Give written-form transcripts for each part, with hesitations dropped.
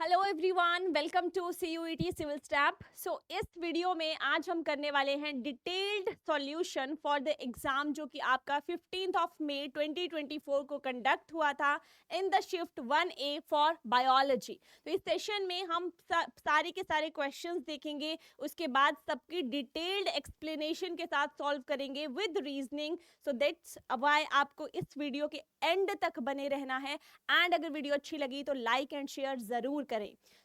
Hello everyone, welcome to CUET civil step. इस video में आज हम करने वाले हैं detailed solution for the exam जो कि आपका 15 मई 2024 को कंडक्ट हुआ था in the shift 1A for biology. तो इस सेशन में हम सारे के सारे क्वेश्चंस देखेंगे, उसके बाद सबकी डिटेल्ड एक्सप्लेनेशन के साथ सॉल्व करेंगे with reasoning. So that's why आपको इस वीडियो के एंड तक बने रहना है। एंड अगर वीडियो अच्छी लगी तो लाइक एंड शेयर जरूर करें।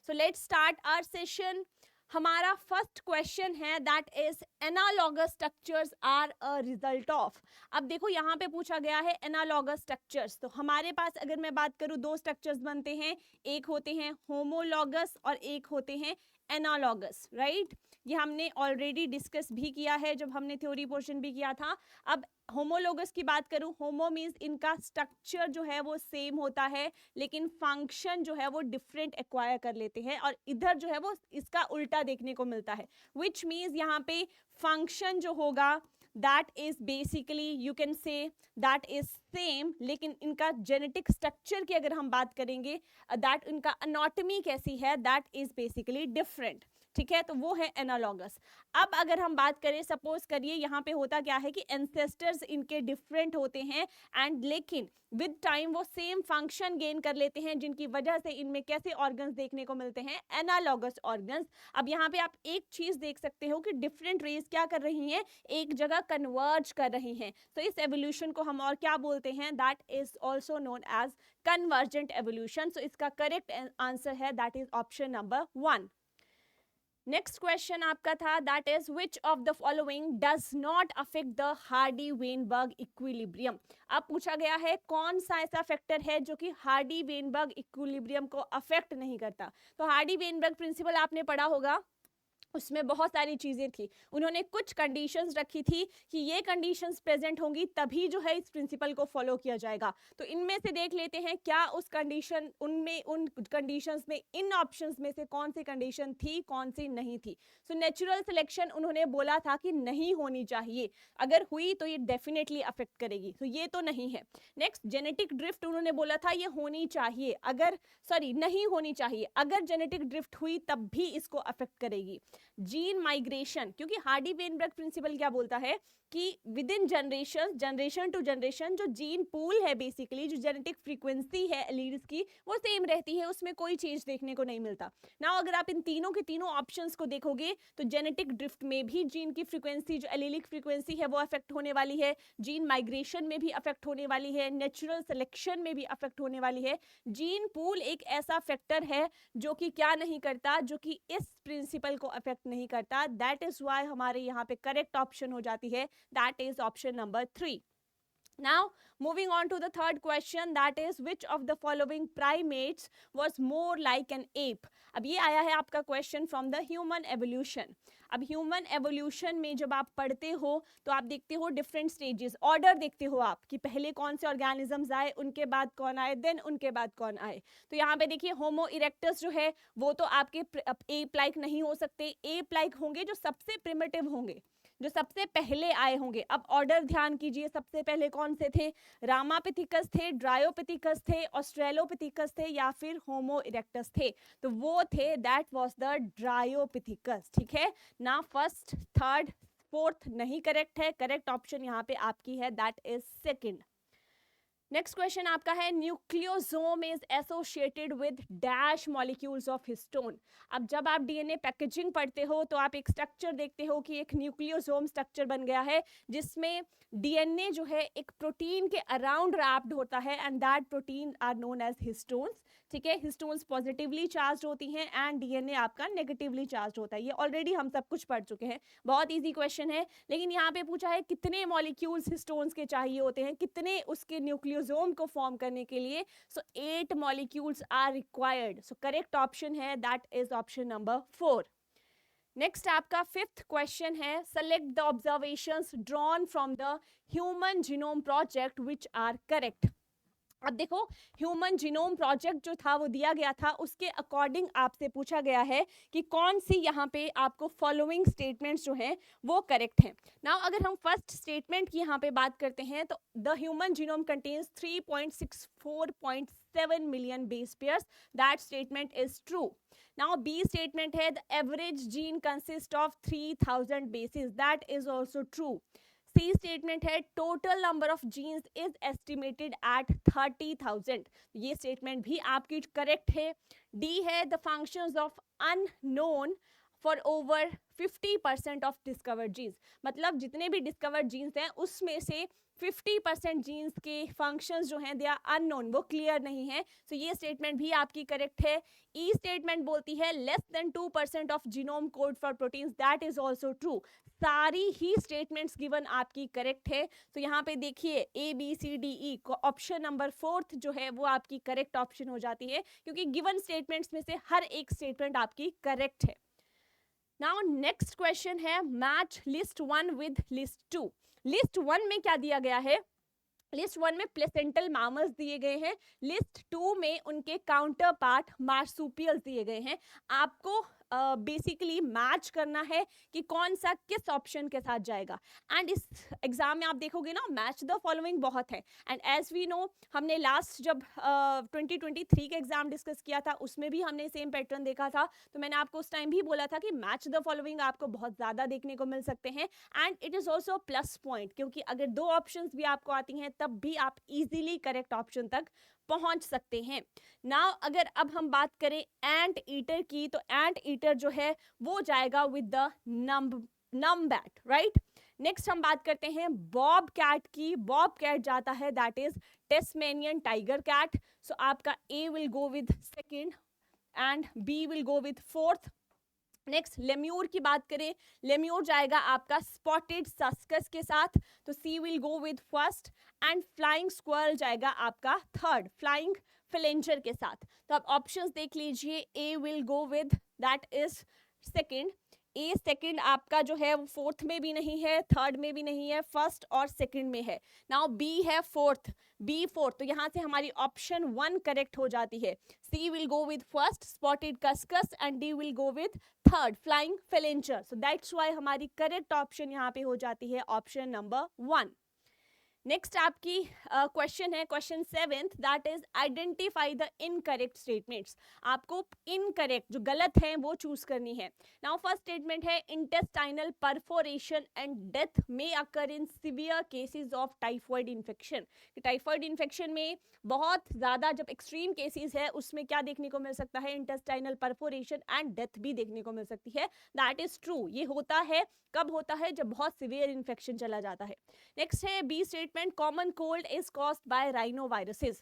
So let's start our session. हमारा फर्स्ट क्वेश्चन है that is analogous structures are a result of. अब देखो यहाँ पे पूछा गया है एनालॉगस स्ट्रक्चर्स। तो हमारे पास अगर मैं बात करूँ दो स्ट्रक्चर्स बनते हैं, एक होते हैं होमोलॉगस और एक होते हैं एनालॉगस, राइट। ये हमने ऑलरेडी डिस्कस भी किया है जब हमने थ्योरी पोर्शन भी किया था। अब होमोलोगस की बात करूं, होमो मीन्स इनका स्ट्रक्चर जो है वो सेम होता है लेकिन फंक्शन जो है वो डिफरेंट एक्वायर कर लेते हैं, और इधर जो है वो इसका उल्टा देखने को मिलता है। विच मीन्स यहाँ पे फंक्शन जो होगा that is basically you can say that is same, लेकिन इनका जेनेटिक स्ट्रक्चर की अगर हम बात करेंगे दैट इनका अनॉटमी कैसी है दैट इज बेसिकली डिफरेंट। ठीक है, तो वो है एनालॉगस। अब अगर हम बात करें, सपोज करिए यहाँ पे होता क्या है कि एंसेस्टर्स इनके डिफरेंट होते हैं एंड लेकिन विद टाइम वो सेम फंक्शन गेन कर लेते हैं, जिनकी वजह से इनमें कैसे ऑर्गन्स देखने को मिलते हैं, एनालॉगस ऑर्गन्स। अब यहाँ पे आप एक चीज देख सकते हो कि डिफरेंट रेस क्या कर रही हैं, एक जगह कन्वर्ज कर रही हैं। तो इस एवोल्यूशन को हम और क्या बोलते हैं, that is also known as convergent evolution. So इसका करेक्ट आंसर है that is option number 1। Next question आपका था that is which of the following does not affect the Hardy Weinberg equilibrium. अब पूछा गया है कौन सा ऐसा फैक्टर है जो कि हार्डी-वेनबर्ग इक्विलिब्रियम को अफेक्ट नहीं करता। तो हार्डी-वेनबर्ग प्रिंसिपल आपने पढ़ा होगा, उसमें बहुत सारी चीजें थी। उन्होंने कुछ कंडीशंस रखी थी कि ये कंडीशंस प्रेजेंट होंगी तभी जो है इस प्रिंसिपल को फॉलो किया जाएगा। तो इनमें से देख लेते हैं क्या उस कंडीशन उनमें उन कंडीशंस में इन ऑप्शंस में से कौन सी कंडीशन थी, कौन सी नहीं थी। सो नेचुरल सिलेक्शन उन्होंने बोला था कि नहीं होनी चाहिए, अगर हुई तो ये डेफिनेटली अफेक्ट करेगी, तो ये तो नहीं है। नेक्स्ट जेनेटिक ड्रिफ्ट उन्होंने बोला था ये होनी चाहिए, अगर नहीं होनी चाहिए, अगर जेनेटिक ड्रिफ्ट हुई तब भी इसको अफेक्ट करेगी। जीन माइग्रेशन, क्योंकि हार्डी-वेनबर्ग प्रिंसिपल क्या बोलता है कि within generation to generation जो जीन पूल है, बेसिकली जो जेनेटिक फ्रीक्वेंसी है एलील्स की वो सेम रहती है, उसमें कोई चेंज देखने को नहीं मिलता। नाउ अगर आप इन तीनों के तीनों ऑप्शंस को देखोगे तो जेनेटिक ड्रिफ्ट में भी जीन की फ्रीक्वेंसी जो एलीलिक फ्रीक्वेंसी है वो अफेक्ट होने वाली है, जीन माइग्रेशन में भी अफेक्ट होने वाली है, नेचुरल सिलेक्शन में भी अफेक्ट होने वाली है। जीन पूल एक ऐसा फैक्टर है जो कि क्या नहीं करता, जो कि इस प्रिंसिपल को अफेक्ट नहीं करता। दैट इज व्हाई हमारे यहाँ पे करेक्ट ऑप्शन हो जाती है, that is option number 3। Now, moving on to the third question, that is which of the following primates was more like an ape? अब ये आया है आपका question from the human evolution. अब ह्यूमन एवोल्यूशन में जब आप पढ़ते हो तो आप देखते हो डिफरेंट स्टेजेस, ऑर्डर देखते हो आप कि पहले कौन से ऑर्गेनिजम्स आए, उनके बाद कौन आए, देन उनके बाद कौन आए। तो यहाँ पे देखिए होमो इरेक्टस जो है वो तो आपके एप लाइक नहीं हो सकते, एप लाइक होंगे जो सबसे प्रिमिटिव होंगे, जो सबसे पहले आए होंगे। अब ऑर्डर ध्यान कीजिए, सबसे पहले कौन से थे, रामापिथिकस थे, ड्रायोपिथिकस थे, ऑस्ट्रेलोपिथिकस थे या फिर होमो इरेक्टस थे। तो वो थे दैट वाज द ड्रायोपिथिकस। ठीक है ना, फर्स्ट थर्ड फोर्थ नहीं करेक्ट है, करेक्ट ऑप्शन यहाँ पे आपकी है that is second. Next question आपका है nucleosome is associated with dash molecules of histone. अब जब आप डीएनए पैकेजिंग पढ़ते हो तो आप एक स्ट्रक्चर देखते हो कि एक न्यूक्लियोसोम स्ट्रक्चर बन गया है जिसमें डीएनए जो है एक प्रोटीन के अराउंड रैप्ड होता है and that protein are known as histones. ठीक है, हिस्टोन्स पॉजिटिवली चार्ज होती हैं एंड डीएनए आपका नेगेटिवली चार्ज होता है। ये ऑलरेडी हम सब कुछ पढ़ चुके हैं, बहुत इजी क्वेश्चन है। लेकिन यहाँ पे पूछा है कितने मॉलिक्यूल्स हिस्टोन्स के चाहिए होते हैं, कितने उसके न्यूक्लियोसोम को फॉर्म करने के लिए। So 8 molecules are required. So correct option है that is option number 4। Next आपका फिफ्थ क्वेश्चन है select the observations drawn from the human genome project which are correct. अब देखो ह्यूमन जीनोम प्रोजेक्ट जो था वो दिया गया था, उसके अकॉर्डिंग आपसे पूछा गया है कि कौन सी यहाँ पे आपको फॉलोइंग स्टेटमेंट्स जो हैं वो करेक्ट हैं। नाउ अगर हम फर्स्ट स्टेटमेंट की यहाँ पे बात करते हैं तो the human genome contains 3.64 7 million base pairs. That statement is true. Now B statement है the average gene consists of 3000 bases. That is also true. C statement है total number of genes is estimated at 30,000. ये statement भी आपकी correct है. D है the functions of unknown for over 50% of discovered genes. मतलब जितने भी discovered genes हैं उसमें से 50% जीन्स के फंक्शंस जो हैं दे आर अननोन, वो क्लियर नहीं है. सो ये स्टेटमेंट भी आपकी करेक्ट है. ई स्टेटमेंट बोलती है less than 2% of genome code for proteins. That is also true. सारी ही स्टेटमेंट्स गिवन आपकी करेक्ट है. तो यहाँ पे देखिए A B C D E, option number 4 जो है वो आपकी करेक्ट ऑप्शन हो जाती है, क्योंकि गिवन स्टेटमेंट्स में से हर एक स्टेटमेंट आपकी करेक्ट है. नाउ नेक्स्ट क्वेश्चन है match list 1 with list 2. List 1 में क्या दिया गया है? लिस्ट 1 में प्लेसेंटल मैमल्स दिए गए हैं. लिस्ट 2 में उनके काउंटर पार्ट मार्सुपियल्स दिए गए हैं. आपको बेसिकली मैच करना है कि कौन सा किस ऑप्शन के साथ जाएगा. एंड इस एग्जाम में आप देखोगे ना, मैच द फॉलोइंग बहुत है. एंड एज वी नो, हमने लास्ट जब 2023 का एग्जाम डिस्कस किया था उसमें भी हमने सेम पैटर्न देखा था. तो मैंने आपको उस टाइम भी बोला था कि मैच द फॉलोइंग आपको बहुत ज़्यादा देखने को मिल सकते हैं. And it is also plus point, क्योंकि अगर 2 ऑप्शन भी आपको आती हैं तब भी आप इजीली करेक्ट ऑप्शन तक पहुंच सकते हैं. नाउ अगर अब हम बात करें एंट ईटर की, तो एंट ईटर जो है वो जाएगा with the numbat, right. Next हम बात करते हैं बॉब कैट की. बॉब कैट जाता है that is Tasmanian tiger cat. So आपका A will go with second and B will go with fourth. Next lemur की बात करें, लेम्यूर जाएगा आपका स्पॉटेड सस्कस के साथ, तो C will go with first. And flying squirrel जाएगा आपका थर्ड, फ्लाइंग फ्लेंजर के साथ. तो आप ऑप्शंस देख लीजिए. A will go with that is second. A second आपका जो है वो फोर्थ में भी नहीं है, थर्ड में भी नहीं है, फर्स्ट और सेकंड में है. नाउ बी है फोर्थ, बी फोर्थ, तो यहाँ से हमारी ऑप्शन 1 करेक्ट हो जाती है. C will go with first spotted cuscus and D will go with third flying phalanger. So that's why हमारी करेक्ट ऑप्शन यहाँ पे हो जाती है ऑप्शन नंबर 1. नेक्स्ट आपकी क्वेश्चन है question 7th, that is identify the incorrect statements. आपको incorrect जो गलत है वो चूज करनी है. नाउ फर्स्ट स्टेटमेंट है इंटेस्टाइनल परफोरेशन एंड डेथ में occur in severe cases of typhoid infection. Typhoid infection में बहुत ज़्यादा जब एक्सट्रीम केसेस है उसमें क्या देखने को मिल सकता है? इंटेस्टाइनल परफोरेशन एंड डेथ भी देखने को मिल सकती है. That is true. ये होता है कब होता है? जब बहुत सिवियर इन्फेक्शन चला जाता है. नेक्स्ट है B statement common cold is caused by rhinoviruses.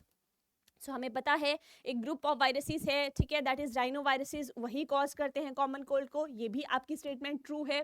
So हमें पता है एक ग्रुप ऑफ वायरसेस है, ठीक है, दैट इज राइनो वायरसेस, वही कॉज करते हैं कॉमन कोल्ड को. ये भी आपकी स्टेटमेंट ट्रू है.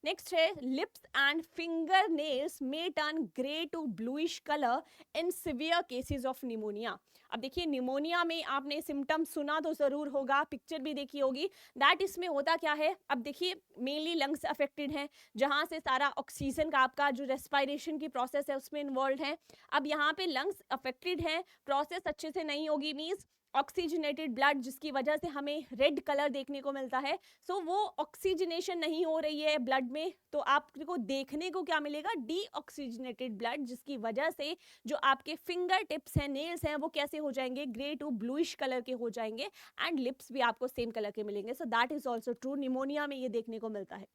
नेक्स्ट है lips and finger nails may turn grey to bluish colour in severe cases of pneumonia. अब देखिए निमोनिया में आपने सिम्टम सुना तो जरूर होगा, पिक्चर भी देखी होगी. दैट इसमें होता क्या है? अब देखिए मेनली लंग्स अफेक्टेड हैं, जहाँ से सारा ऑक्सीजन का आपका जो रेस्पिरेशन की प्रोसेस है उसमें इन्वॉल्व है. अब यहाँ पे लंग्स अफेक्टेड हैं, प्रोसेस अच्छे से नहीं होगी, मीन्स ऑक्सीजनेटेड ब्लड जिसकी वजह से हमें रेड कलर देखने को मिलता है. सो वो ऑक्सीजनेशन नहीं हो रही है ब्लड में, तो आपको देखने को क्या मिलेगा? डीऑक्सीजनेटेड ब्लड, जिसकी वजह से जो आपके फिंगर टिप्स हैं, नेल्स हैं, वो कैसे हो जाएंगे? ग्रे टू ब्लूइश कलर के हो जाएंगे. एंड लिप्स भी आपको सेम कलर के मिलेंगे. So that is also true. Pneumonia में ये देखने को मिलता है.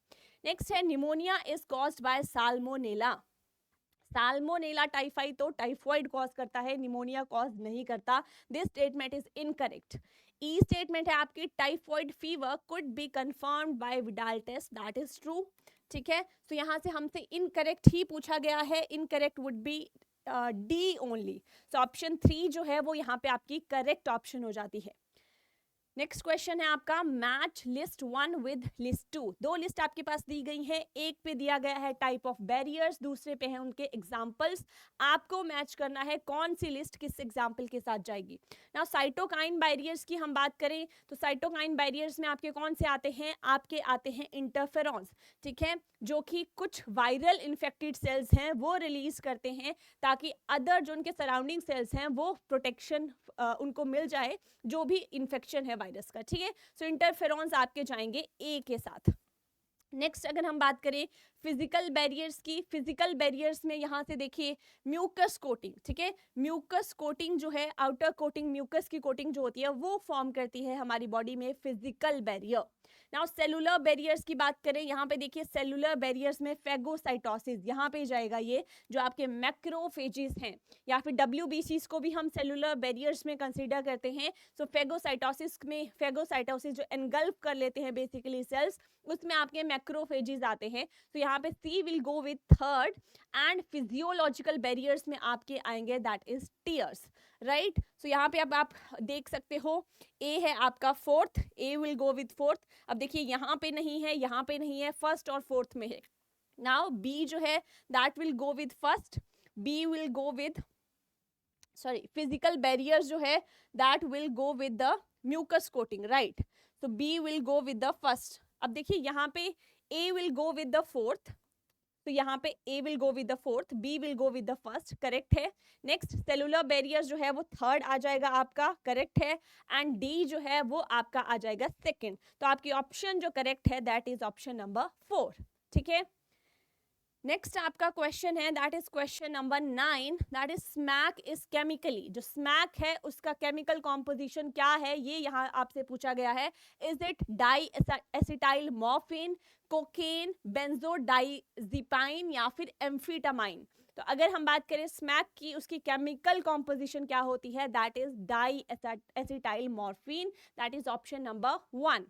नेक्स्ट है pneumonia is caused by salmonella. Salmonella typhi तो टाइफॉइड कॉज करता है, निमोनिया कॉज नहीं करता. This statement is incorrect. E statement है आपकी typhoid fever could be confirmed by Widal test. That is true. ठीक है, तो यहाँ से हमसे इनकरेक्ट ही पूछा गया है. Incorrect would be D only. So option 3 जो है वो यहाँ पे आपकी करेक्ट ऑप्शन हो जाती है. नेक्स्ट क्वेश्चन है आपका match list 1 with list 2. 2 list आपके पास दी गई है. एक पे दिया गया है टाइप ऑफ बैरियर्स, दूसरे पे है उनके एग्जाम्पल्स. आपको मैच करना है कौन सी लिस्ट किस एग्जाम्पल के साथ जाएगी. नाउ साइटोकाइन बैरियर्स की हम बात करें तो साइटोकाइन बैरियर्स में आपके कौन से आते हैं? आपके आते हैं इंटरफेरॉन्स, ठीक है, जो कि कुछ वायरल इन्फेक्टेड सेल्स हैं वो रिलीज करते हैं ताकि अदर जो उनके सराउंडिंग सेल्स हैं वो प्रोटेक्शन उनको मिल जाए जो भी इन्फेक्शन है वायरस का. ठीक है, सो इंटरफेरॉन्स आपके जाएंगे ए के साथ. नेक्स्ट अगर हम बात करें फिजिकल बैरियर्स की, फिजिकल बैरियर्स में यहाँ से देखिए म्यूकस कोटिंग, ठीक है, म्यूकस कोटिंग जो है, आउटर कोटिंग, म्यूकस की कोटिंग जो होती है वो फॉर्म करती है हमारी बॉडी में physical barrier. Now cellular barriers की बात करें, यहाँ पे देखिए सेलुलर बैरियर्स में फेगोसाइटोसिस, यहाँ पे जाएगा ये जो आपके मैक्रोफेजिस हैं, या फिर WBCs को भी हम सेलुलर बैरियर्स में कंसीडर करते हैं। सो फेगोसाइटोसिस में, फेगोसाइटोसिस जो एनगल्फ कर लेते हैं बेसिकली सेल्स, उसमें आपके मैक्रोफेजिस आते हैं। तो यहाँ पे C will go with third, and physiological barriers में आपके आएंगे that is tears, right. So यहाँ पे अब आप देख सकते हो ए है आपका fourth, A will go with fourth. अब देखिए यहाँ पे नहीं है, यहाँ पे नहीं है, फर्स्ट और फोर्थ में है। नाउ बी जो है that will go with first, B will go with, sorry, physical barriers जो है that will go with the mucus coating, right. So B will go with the first. अब देखिए यहाँ पे A will go with the fourth, तो यहाँ पे A will go with the fourth, B will go with the first, correct है। Next cellular barriers जो है वो थर्ड आ जाएगा आपका, करेक्ट है, एंड डी जो है वो आपका आ जाएगा सेकंड। तो आपकी ऑप्शन जो करेक्ट है दैट इज ऑप्शन नंबर 4, ठीक है। नेक्स्ट आपका क्वेश्चन है that is question number 9, that is smack is chemically, जो स्मैक है उसका केमिकल कॉम्पोजिशन क्या है, ये यहाँ आपसे पूछा गया है। Is it diacetyl morphine, cocaine, benzodiazepine, या फिर एम्फीटामाइन। तो अगर हम बात करें स्मैक की, उसकी केमिकल कॉम्पोजिशन क्या होती है, that is diacetyl morphine, that is option number 1।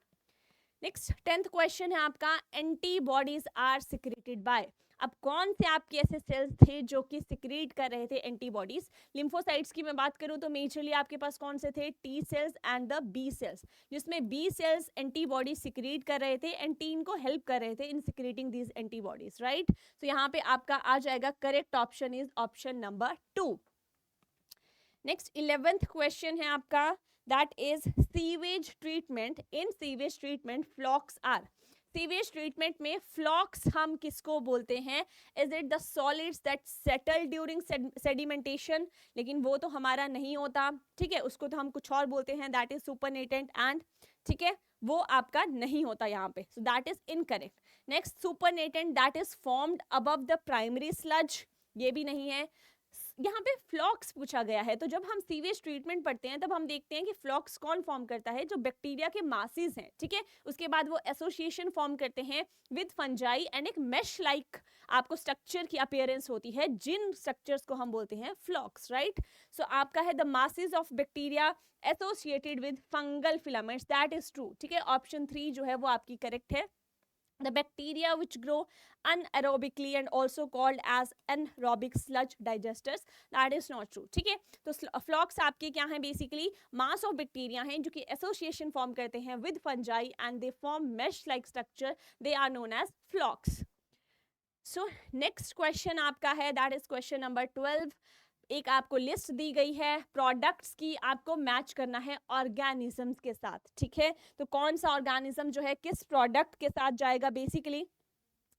Next 10th question है आपका, एंटीबॉडीज आर सिक्रेटेड बाय। अब कौन से आपके ऐसे सेल्स थे जो कि सिक्रीट कर रहे थे एंटीबॉडीज। लिम्फोसाइट्स की मैं बात करूं तो मेजरली आपके पास कौन से थे, T cells and the B cells, जिसमें बी सेल्स एंटीबॉडी सिक्रीट कर रहे थे एंड टी इनको हेल्प कर रहे थे इन सिक्रीटिंग दीज एंटीबॉडीज, राइट। तो यहाँ पे आपका आ जाएगा correct option is option number 2। Next 11th question है आपका, that is sewage treatment, in sewage treatment flocks are, sewage treatment में फ्लॉक्स हम किसको बोलते हैं, is it the solids that settle during sedimentation, लेकिन वो तो हमारा नहीं होता, ठीक है, उसको तो हम कुछ और बोलते हैं दैट इज सुपरनेटेंट एंड, ठीक है, वो आपका नहीं होता यहाँ पे, सो that is incorrect. Next supernatant that is formed above the primary sludge, ये भी नहीं है। यहाँ पे फ्लॉक्स पूछा गया है, तो जब हम सीवेज ट्रीटमेंट पढ़ते हैं तब हम देखते हैं कि फ्लॉक्स कौन फॉर्म करता है, जो बैक्टीरिया के मासेस हैं, ठीक है, उसके बाद वो एसोसिएशन फॉर्म करते हैं विद फंजाई एंड एक मेश लाइक आपको स्ट्रक्चर की अपीयरेंस होती है, जिन स्ट्रक्चर्स को हम बोलते हैं फ्लॉक्स, राइट। सो आपका है the masses of bacteria associated with fungal filaments, that is true, ठीक है, ऑप्शन 3 जो है वो आपकी करेक्ट है। The bacteria which grow anaerobically and also called as anaerobic sludge digesters, that is not true, ठीक है। तो फ्लॉक्स आपके क्या हैं, बेसिकली मास ऑफ बैक्टीरिया हैं जो कि एसोसिएशन फॉर्म करते हैं with fungi and they form mesh like structure, they are known as flocs. So next question आपका है दैट इज क्वेश्चन नंबर 12। एक आपको लिस्ट दी गई है प्रोडक्ट्स की, आपको मैच करना है ऑर्गेनिजम्स के साथ, ठीक है। तो कौन सा ऑर्गेनिज्म जो है किस प्रोडक्ट के साथ जाएगा बेसिकली।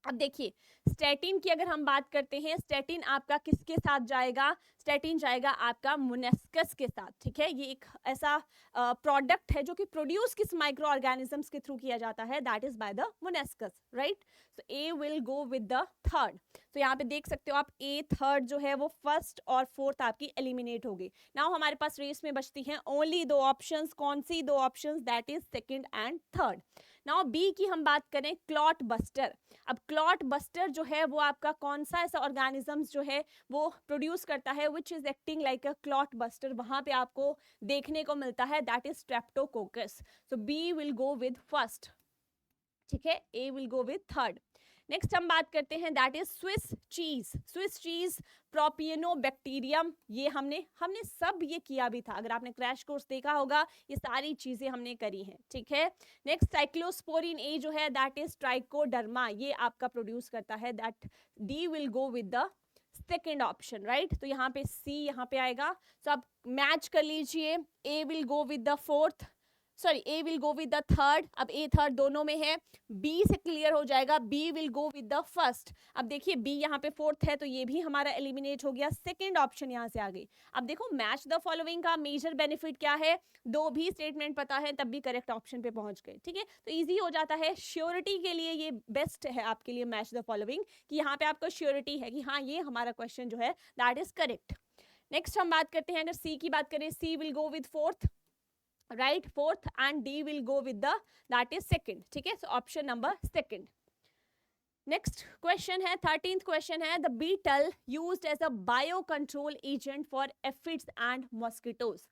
अब देखिए स्टेटिन की अगर हम बात करते हैं, स्टेटिन आपका किसके साथ जाएगा, स्टेटिन जाएगा आपका मोनेस्कस के साथ, ठीक है। ये एक ऐसा प्रोडक्ट है जो कि प्रोड्यूस किस माइक्रो ऑर्गेनिजम्स के थ्रू किया जाता है, that is by the मोनेस्कस, right. So A will go with the third. तो यहाँ पे देख सकते हो आप ए थर्ड जो है वो फर्स्ट और फोर्थ आपकी एलिमिनेट हो गई। नाउ हमारे पास रेस में बचती हैं ओनली 2 ऑप्शंस, कौन सी 2 options, that is second and third. Now B की हम बात करें क्लॉट बस्टर। अब क्लॉट बस्टर जो है वो आपका कौन सा ऐसा ऑर्गेनिजम्स जो है वो प्रोड्यूस करता है which is acting like a clot buster, वहां पे आपको देखने को मिलता है that is Streptococcus. So B will go with first, ठीक है, A will go with third. Next हम बात करते हैं that is Swiss cheese. Swiss cheese Propionibacterium, ये हमने सब ये किया भी था, अगर आपने क्रैश कोर्स देखा होगा ये सारी चीजें हमने करी हैं, ठीक है। नेक्स्ट साइक्लोस्पोरिन ए जो है दैट इज ट्राइकोडर्मा, ये आपका प्रोड्यूस करता है, that D will go with the second option, right. तो यहाँ पे सी यहाँ पे आएगा, तो आप मैच कर लीजिए, A will go with the fourth, sorry A will go with the third, अब ए थर्ड दोनों में है, बी से क्लियर हो जाएगा, B will go with the first. अब देखिए बी यहाँ पे फोर्थ है तो ये भी हमारा एलिमिनेट हो गया, सेकंड ऑप्शन यहाँ से आ गई। अब देखो मैच द फॉलोइंग का मेजर बेनिफिट क्या है, दो भी स्टेटमेंट पता है तब भी करेक्ट ऑप्शन पे पहुंच गए, ठीक है, तो इजी हो जाता है। श्योरिटी के लिए ये बेस्ट है आपके लिए मैच द फॉलोइंग, कि यहाँ पे आपको श्योरिटी है कि हाँ ये हमारा क्वेश्चन जो है दैट इज करेक्ट। नेक्स्ट हम बात करते हैं, अगर सी की बात करें, C will go with fourth, right, fourth, and D will go with the that is second, ठीक है, so option number second. Next question है, 13th क्वेश्चन है, the beetle used as a biocontrol agent for aphids and mosquitoes.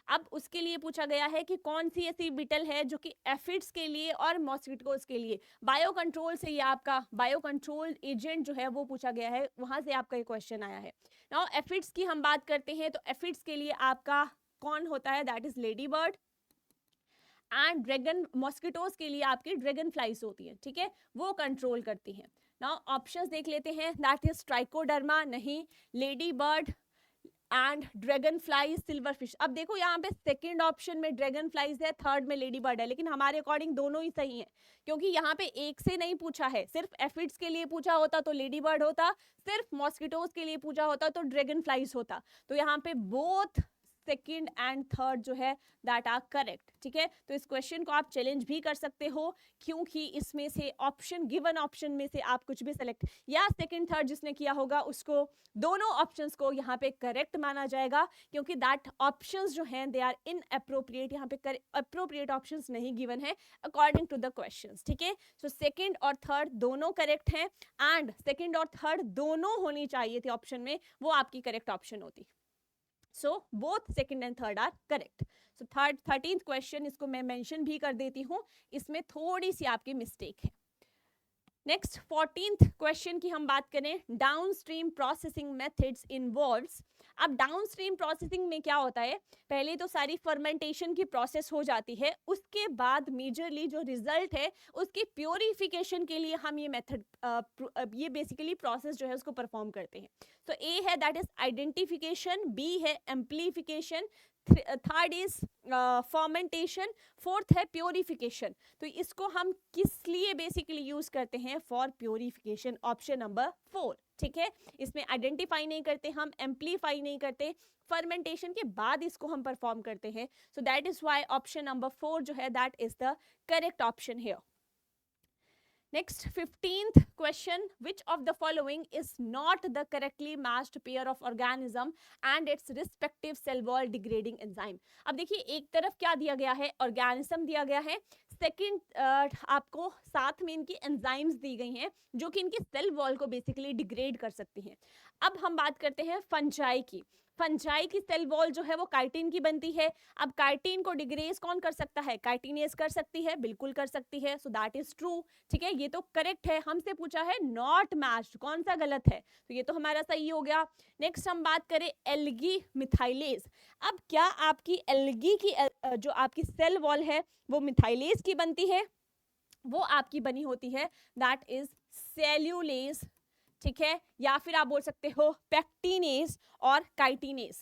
अब उसके लिए पूछा गया है कि कौन सी ऐसी बीटल है जो कि एफिड्स के लिए और मॉस्किटोज के लिए बायो कंट्रोल से, ये आपका बायो कंट्रोल एजेंट जो है वो पूछा गया है, वहां से आपका ये क्वेश्चन आया है। नाउ एफिड्स की हम बात करते हैं तो एफिड्स के लिए आपका कौन होता है, that is lady bird, and dragon mosquitoes के लिए आपकी ड्रैगन फ्लाइज होती है, ठीक है, वो कंट्रोल करती हैं। नाउ ऑप्शंस देख लेते हैं, दैट इज ट्राइकोडर्मा नहीं, lady bird and dragon flies, silver fish. अब देखो यहाँ पे सेकंड ऑप्शन में ड्रैगन फ्लाइज है, थर्ड में लेडी बर्ड है, लेकिन हमारे अकॉर्डिंग दोनों ही सही है, क्योंकि यहाँ पे एक से नहीं पूछा है, सिर्फ एफिड्स के लिए पूछा होता तो लेडी बर्ड होता, सिर्फ मॉस्किटोज के लिए पूछा होता तो ड्रैगन फ्लाइज होता, तो यहाँ पे बोथ सेकंड एंड थर्ड जो है दैट आर करेक्ट, ठीक है। तो इस क्वेश्चन को आप चैलेंज भी कर सकते हो, क्योंकि इसमें से ऑप्शन, गिवन ऑप्शन में से आप कुछ भी सेलेक्ट, या सेकंड थर्ड जिसने किया होगा उसको दोनों ऑप्शंस को यहाँ पे करेक्ट माना जाएगा, क्योंकि दैट ऑप्शंस जो हैं दे आर इनअप्रोप्रिएट, यहाँ पे अप्रोप्रिएट ऑप्शंस नहीं गिवन है अकॉर्डिंग टू द क्वेश्चंस, ठीक है। सो सेकंड और थर्ड दोनों करेक्ट हैं, एंड सेकंड और थर्ड दोनों होनी चाहिए थी ऑप्शन में, वो आपकी करेक्ट ऑप्शन होती। So both second and third are correct. So 13th question इसको मैं मेंशन भी कर देती हूँ, इसमें थोड़ी सी आपकी मिस्टेक है। नेक्स्ट 14th क्वेश्चन की हम बात करें, डाउनस्ट्रीम प्रोसेसिंग मेथड्स इन्वॉल्व्स। अब डाउनस्ट्रीम प्रोसेसिंग में क्या होता है, पहले तो सारी फर्मेंटेशन की प्रोसेस हो जाती है, उसके बाद मेजरली जो रिजल्ट है उसकी प्योरिफिकेशन के लिए हम ये मेथड, ये बेसिकली प्रोसेस जो है उसको परफॉर्म करते हैं। तो ए है दैट इज आइडेंटिफिकेशन, बी है amplification, third is fermentation, fourth है प्योरिफिकेशन। तो इसको हम किस लिए बेसिकली यूज करते हैं, फॉर प्योरिफिकेशन, ऑप्शन नंबर 4, ठीक है। इसमें आइडेंटिफाई नहीं करते हम, एम्प्लीफाई नहीं करते, फर्मेंटेशन के बाद इसको हम परफॉर्म करते हैं। So that is why option number 4 जो है that is the correct option here. Next 15th question, which of the following is not the correctly matched pair of organism and its respective cell wall degrading enzyme। अब देखिए एक तरफ क्या दिया गया है, ऑर्गेनिज्म दिया गया है, सेकंड आपको साथ में इनकी एंजाइम्स दी गई हैं जो कि इनकी सेल वॉल को बेसिकली डिग्रेड कर सकती हैं। अब हम बात करते हैं फंजाई की। फंजाई की सेल वॉल जो है वो काइटिन की बनती है। अब काइटिन को डिग्रेज कौन कर सकता है, काइटिनेज कर सकती है, बिल्कुल कर सकती है, सो दैट इज ट्रू, ठीक है, ये तो करेक्ट है। हमसे पूछा है नॉट मैच्ड, कौन सा गलत है, तो ये तो हमारा सही हो गया। नेक्स्ट हम बात करें एल्गी मिथाइलेज। अब क्या आपकी एल्गी की जो आपकी सेल वॉल है वो मिथाइलेज की बनती है, वो आपकी बनी होती है दैट इज सेल्यूलेज, ठीक है, या फिर आप बोल सकते हो पेक्टिनेज और काइटिनेज,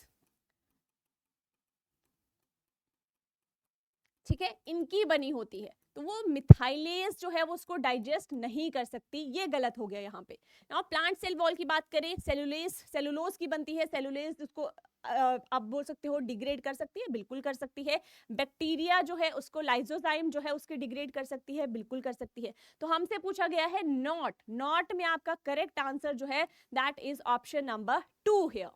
ठीक है, इनकी बनी होती है। तो वो मिथाइलेज जो है वो उसको डाइजेस्ट नहीं कर सकती, ये गलत हो गया यहाँ पे। नाउ प्लांट सेल वॉल की बात करें, सेलुलेज, सेलुलोज की बनती है, सेलुलेज उसको आप बोल सकते हो डिग्रेड कर सकती है, बिल्कुल कर सकती है। बैक्टीरिया जो है उसको लाइजोजाइम जो है उसके डिग्रेड कर सकती है, बिल्कुल कर सकती है। तो हमसे पूछा गया है नॉट, नॉट में आपका करेक्ट आंसर जो है that is option number 2 here.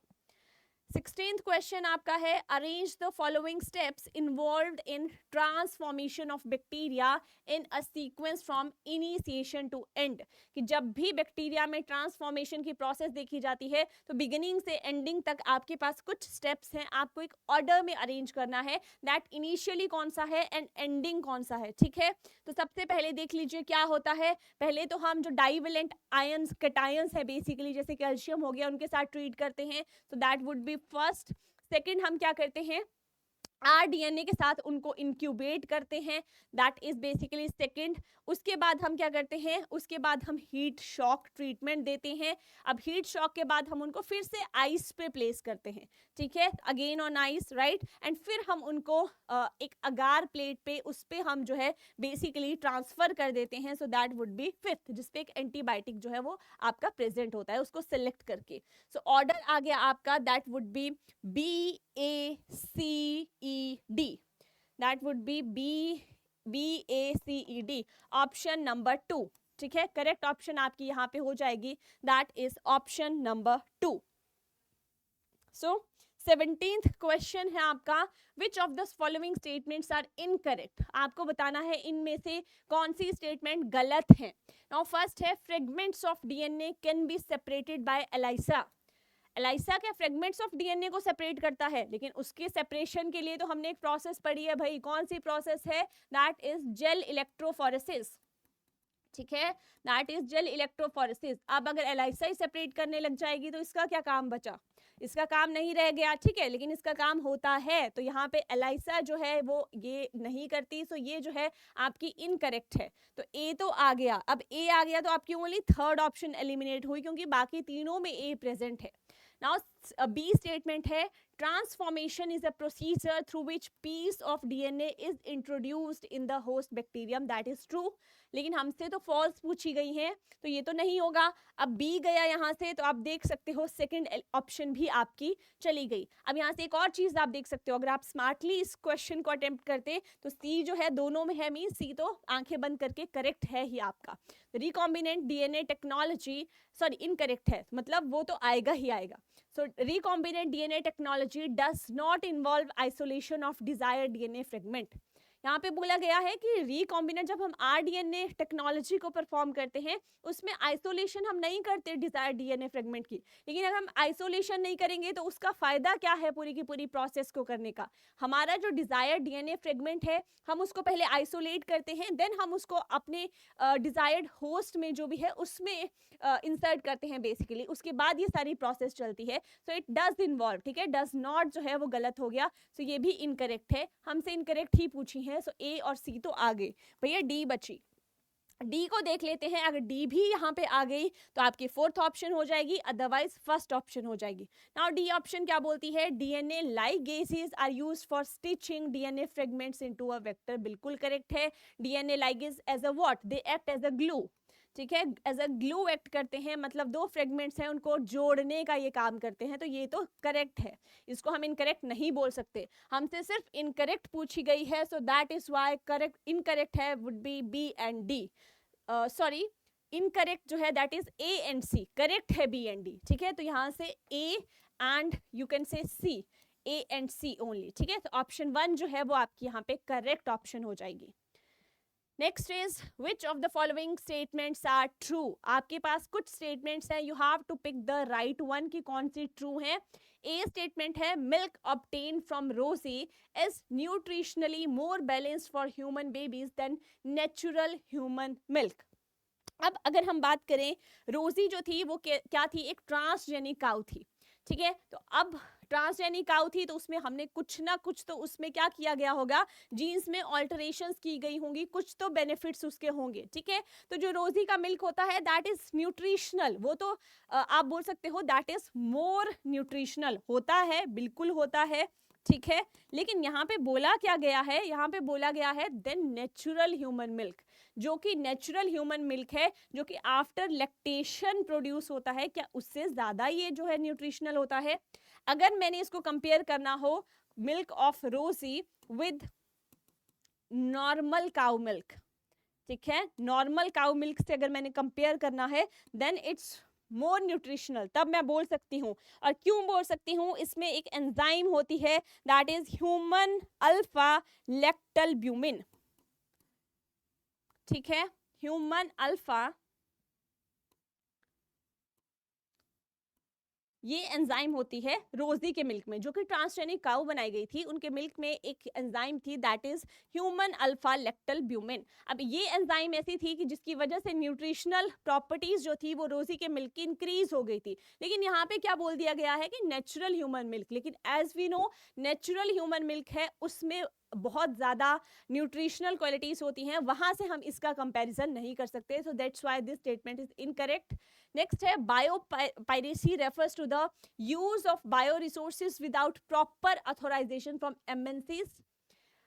16th question आपका है, arrange the following steps involved in transformation of bacteria in a sequence from initiation to end. कि जब भी बैक्टीरिया में ट्रांसफॉर्मेशन की प्रोसेस देखी जाती है तो बिगिनिंग से एंडिंग तक आपके पास कुछ स्टेप्स हैं, आपको एक ऑर्डर में अरेंज करना है, दैट इनिशियली कौन सा है एंड एंडिंग कौन सा है, ठीक है। तो सबसे पहले देख लीजिए क्या होता है, पहले तो हम जो डाइवेलेंट आयंस, कैटायंस है बेसिकली, जैसे कैल्शियम हो गया, उनके साथ ट्रीट करते हैं, तो that would B first. Second हम क्या करते हैं, RDNA के साथ उनको इंक्यूबेट करते हैं, दैट इज बेसिकली सेकंड। उसके बाद हम क्या करते हैं, उसके बाद हम हीट शॉक ट्रीटमेंट देते हैं। अब हीट शॉक के बाद हम उनको फिर से आइस पे प्लेस करते हैं, ठीक है, again on ice, right, and फिर हम उनको एक अगार प्लेट पे उस पे हम जो है बेसिकली ट्रांसफर कर देते हैं, so that would B fifth, जिसपे एक एंटीबायोटिक जो है वो आपका प्रेजेंट होता है, उसको सिलेक्ट करके। सो ऑर्डर आ गया आपका, that would B BACED, that would B BACED, option number 2, ठीक है, करेक्ट ऑप्शन आपकी यहाँ पे हो जाएगी, that is option number 2। So 17th question है आपका, which of the following statements are incorrect, आपको बताना है इनमें से कौन सी स्टेटमेंट गलत है। नाउ फर्स्ट है, fragments of DNA can be separated by ELISA. ELISA क्या फ्रेगमेंट्स ऑफ डीएनए को सेपरेट करता है, लेकिन उसके सेपरेशन के लिए तो हमने एक प्रोसेस पढ़ी है भाई, कौन सी प्रोसेस है, दैट इज जेल इलेक्ट्रोफोरेसिस, ठीक है, दैट इज जेल इलेक्ट्रोफोरेसिस। अब अगर एलाइसा ही सेपरेट करने लग जाएगी तो इसका क्या काम बचा, इसका काम नहीं रह गया, ठीक है, लेकिन इसका काम होता है, तो यहाँ पे एलाइसा जो है वो ये नहीं करती, सो ये जो है आपकी इनकरेक्ट है। तो ए तो आ गया, अब ए आ गया तो आपकी ओनली थर्ड ऑप्शन एलिमिनेट हुई, क्योंकि बाकी तीनों में ए प्रेजेंट है। नाउ बी स्टेटमेंट है, transformation is a procedure through which piece of DNA is introduced in the host bacterium, that is true, लेकिन हमसे तो फॉल्स पूछी गई है, तो ये तो नहीं होगा। अब बी गया यहाँ से, तो आप देख सकते हो सेकंड ऑप्शन भी आपकी चली गई। अब यहाँ से एक और चीज आप देख सकते हो, अगर आप स्मार्टली इस क्वेश्चन को अटेम्प्ट करते तो सी जो है दोनों में है, मीन सी तो आंखें बंद करके करेक्ट है ही आपका। Recombinant DNA technology, sorry incorrect है, मतलब वो तो आएगा ही आएगा। So recombinant DNA technology does not involve isolation of desired DNA fragment. यहाँ पे बोला गया है कि रिकॉम्बिनेंट जब हम आरडीएनए टेक्नोलॉजी को परफॉर्म करते हैं उसमें आइसोलेशन हम नहीं करते डिजायर्ड डीएनए फ्रेगमेंट की, लेकिन अगर हम आइसोलेशन नहीं करेंगे तो उसका फायदा क्या है पूरी की पूरी प्रोसेस को करने का। हमारा जो डिजायर्ड डीएनए फ्रेगमेंट है हम उसको पहले आइसोलेट करते हैं, देन हम उसको अपने डिजायर्ड होस्ट में जो भी है उसमें इंसर्ट करते हैं बेसिकली, उसके बाद ये सारी प्रोसेस चलती है। सो इट डज इन्वॉल्व, ठीक है, डज नॉट जो है वो गलत हो गया, सो ये भी इनकरेक्ट है, हमसे इनकरेक्ट ही पूछी है। सो ए और सी तो आ गए, भैया डी बची, डी को देख लेते हैं, अगर डी भी यहाँ पे आ गई तो आपकी फोर्थ ऑप्शन हो जाएगी, अदरवाइज फर्स्ट ऑप्शन हो जाएगी। नाउ डी ऑप्शन क्या बोलती है, DNA ligases are used for stitching DNA fragments into a vector, बिल्कुल करेक्ट है। DNA ligase as a what, they act as a glue, ठीक है, एज अ ग्लू एक्ट करते हैं, मतलब दो फ्रेगमेंट्स हैं उनको जोड़ने का ये काम करते हैं, तो ये तो करेक्ट है, इसको हम इनकरेक्ट नहीं बोल सकते, हमसे सिर्फ इनकरेक्ट पूछी गई है, so that is why correct incorrect है would be B and D, sorry incorrect जो है that is A and C, correct है बी एंड डी, ठीक है, तो यहाँ से ए एंड यू कैन से सी, ए एंड सी ओनली, ठीक है, तो ऑप्शन 1 जो है वो आपकी यहाँ पे करेक्ट ऑप्शन हो जाएगी। Next is which of the following statements are true, आपके पास कुछ स्टेटमेंट्स हैं, you have to pick the right one की कौन सी ट्रू है। ए स्टेटमेंट है, milk obtain from Rosie is nutritionally more balanced for human babies than natural human milk. अब अगर हम बात करें, रोजी जो थी वो क्या थी, एक ट्रांसजेनिक काउ थी, ठीक है, तो अब ट्रांसजेनिक काउ थी तो उसमें हमने कुछ ना कुछ तो उसमें क्या किया गया होगा, जीन्स में ऑल्टरेशंस की गई होंगी, कुछ तो बेनिफिट्स उसके होंगे, ठीक है, तो जो रोजी का मिल्क होता है दैट इज न्यूट्रिशनल, वो तो आप बोल सकते हो दैट इज मोर न्यूट्रिशनल होता है, बिल्कुल होता है, ठीक है, लेकिन यहाँ पे बोला क्या गया है, यहाँ पे बोला गया है देन नेचुरल ह्यूमन मिल्क, जो कि नेचुरल ह्यूमन मिल्क है जो कि आफ्टर लैक्टेशन प्रोड्यूस होता है, क्या उससे ज्यादा ये जो है न्यूट्रिशनल होता है। अगर मैंने इसको कंपेयर करना हो मिल्क ऑफ रोजी विद नॉर्मल काउ मिल्क, ठीक है, नॉर्मल काउ मिल्क से अगर मैंने कंपेयर करना है देन इट्स मोर न्यूट्रिशनल, तब मैं बोल सकती हूँ। और क्यों बोल सकती हूँ, इसमें एक एंजाइम होती है दैट इज ह्यूमन अल्फा लैक्टलब्यूमिन, ठीक है, ह्यूमन अल्फा ये एंजाइम होती है रोजी के मिल्क में, जो कि ट्रांसजेनिक काऊ बनाई गई थी, उनके मिल्क में एक एंजाइम थी दैट इज ह्यूमन अल्फा लैक्टोल्ब्यूमिन। अब ये एंजाइम ऐसी थी कि जिसकी वजह से न्यूट्रिशनल प्रॉपर्टीज जो थी वो रोजी के मिल्क की इंक्रीज हो गई थी। लेकिन यहाँ पे क्या बोल दिया गया है कि नेचुरल ह्यूमन मिल्क, लेकिन as we know natural human milk है उसमें बहुत ज़्यादा न्यूट्रिशनल क्वालिटीज होती हैं, वहां से हम इसका कंपैरिजन नहीं कर सकते। So that's why this statement is incorrect. Next है biopiracy refers to the use of bioresources without proper authorisation from MNCs.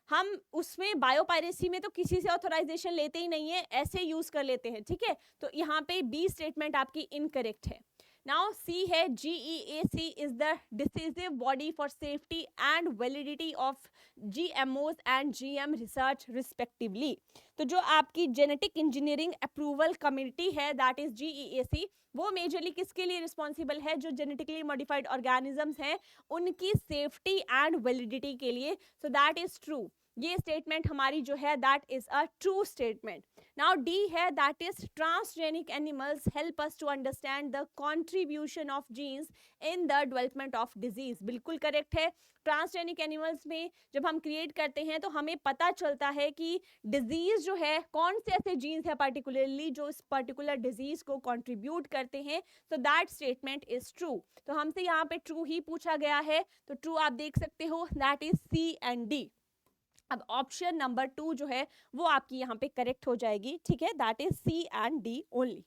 हम उसमें बायोपायरेसी में तो किसी से ऑथोराइजेशन लेते ही नहीं है, ऐसे यूज कर लेते हैं, ठीक है। तो यहाँ पे बी स्टेटमेंट आपकी इनकरेक्ट है। नाउ सी है GEAC is the decisive body for safety and validity of GMOs and GM research respectively. तो जो आपकी जेनेटिक इंजीनियरिंग अप्रूवल कमेटी है दैट इज GEAC, वो मेजरली किसके लिए रिस्पॉन्सिबल है? जो जेनेटिकली मॉडिफाइड ऑर्गेनिजम्स हैं उनकी सेफ्टी एंड वैलिडिटी के लिए। So that is true. ये स्टेटमेंट हमारी जो है that is a true statement. Now D है that is transgenic animals help us to understand the contribution of genes in the development of disease. बिल्कुल correct है। Transgenic animals में जब हम क्रिएट करते हैं तो हमें पता चलता है कि डिजीज जो है कौन से ऐसे जीन्स है पर्टिकुलरली जो इस पर्टिकुलर डिजीज को कंट्रीब्यूट करते हैं। So that statement is true. तो हमसे यहाँ पे ट्रू ही पूछा गया है, तो ट्रू आप देख सकते हो, that is C and D। अब ऑप्शन नंबर 2 जो है वो आपकी यहाँ पे करेक्ट हो जाएगी, ठीक है, that is C and D only.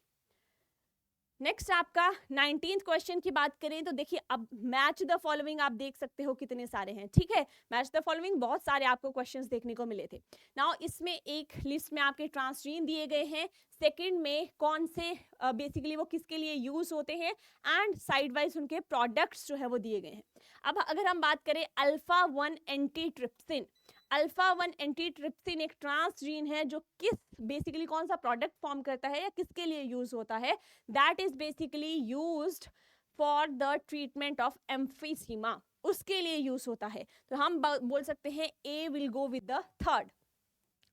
Next आपका 19th क्वेश्चन की बात करें तो देखिए अब मैच द फॉलोइंग आप देख सकते हो कितने सारे हैं, ठीक है। मैच द फॉलोइंग बहुत सारे आपको क्वेश्चंस देखने को मिले थे। नाउ इसमें एक लिस्ट में आपके ट्रांसजीन दिए गए हैं, सेकंड में कौन से बेसिकली वो किसके लिए यूज होते हैं, एंड साइड वाइज उनके प्रोडक्ट्स जो है वो दिए गए हैं। अब अगर हम बात करें अल्फा 1 एंटीट्रिप्सिन, अल्फा 1 एंटीट्रिप्सिन एक ट्रांसजीन है जो किस बेसिकली कौन सा प्रोडक्ट फॉर्म करता है या किसके लिए यूज होता है? That is basically used for the treatment of emphysema, उसके लिए यूज होता है। तो हम बोल सकते हैं A will go with the third.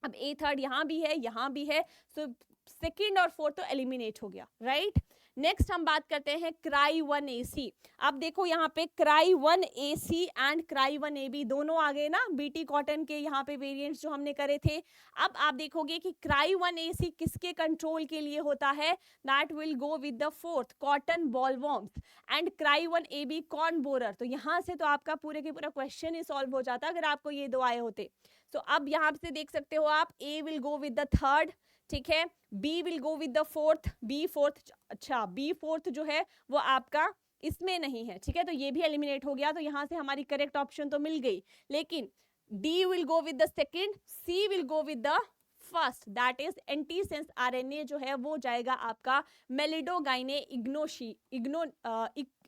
अब A थर्ड यहाँ भी है, यहाँ भी है, सो सेकेंड और फोर्थ तो एलिमिनेट हो गया, राइट। नेक्स्ट हम बात करते हैं क्राई 1AC। अब देखो यहाँ पे cry 1AC and cry 1AB दोनों आ गए ना, बीटी कॉटन के यहाँ पे वेरिएंट्स जो हमने करे थे। अब आप देखोगे कि क्राई 1AC किसके कंट्रोल के लिए होता है? That will go with the fourth cotton bollworms and cry 1AB corn borer. तो यहाँ से तो आपका पूरे के पूरा क्वेश्चन ही सॉल्व हो जाता अगर आपको ये दो आए होते। तो अब यहाँ से देख सकते हो आप A will go with the third, ठीक है, B will go with the fourth, B fourth, अच्छा B फोर्थ जो है वो आपका इसमें नहीं है, ठीक है, तो ये भी एलिमिनेट हो गया। तो यहाँ से हमारी करेक्ट ऑप्शन तो मिल गई, लेकिन D will go with the second, C will go with the first, that is antisense RNA जो है वो जाएगा आपका मेलिडोगाइने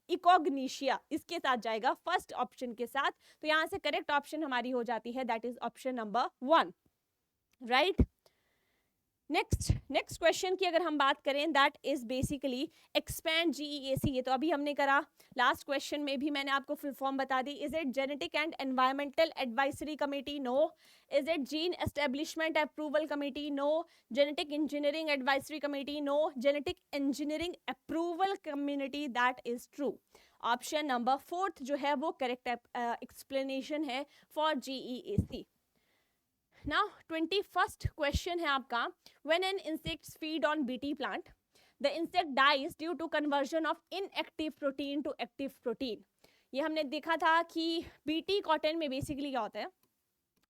इकोग्निशिया, इसके साथ जाएगा फर्स्ट ऑप्शन के साथ। तो यहाँ से करेक्ट ऑप्शन हमारी हो जाती है that is option number 1, right. Next question की अगर हम बात करें that is basically expand GEAC, ये तो अभी हमने करा। लास्ट क्वेश्चन में भी मैंने आपको फुल फॉर्म बता दी। Is it genetic and environmental advisory committee? No. Is it gene establishment approval committee? No. Genetic engineering advisory committee? No. Genetic engineering approval community? That is true. Option number 4 जो है वो correct explanation है for GEAC। Now 21st question है आपका, when an insects feed on Bt plant the insect dies due to conversion of inactive protein to active protein. ये हमने देखा था कि बीटी कॉटन में बेसिकली क्या होता है,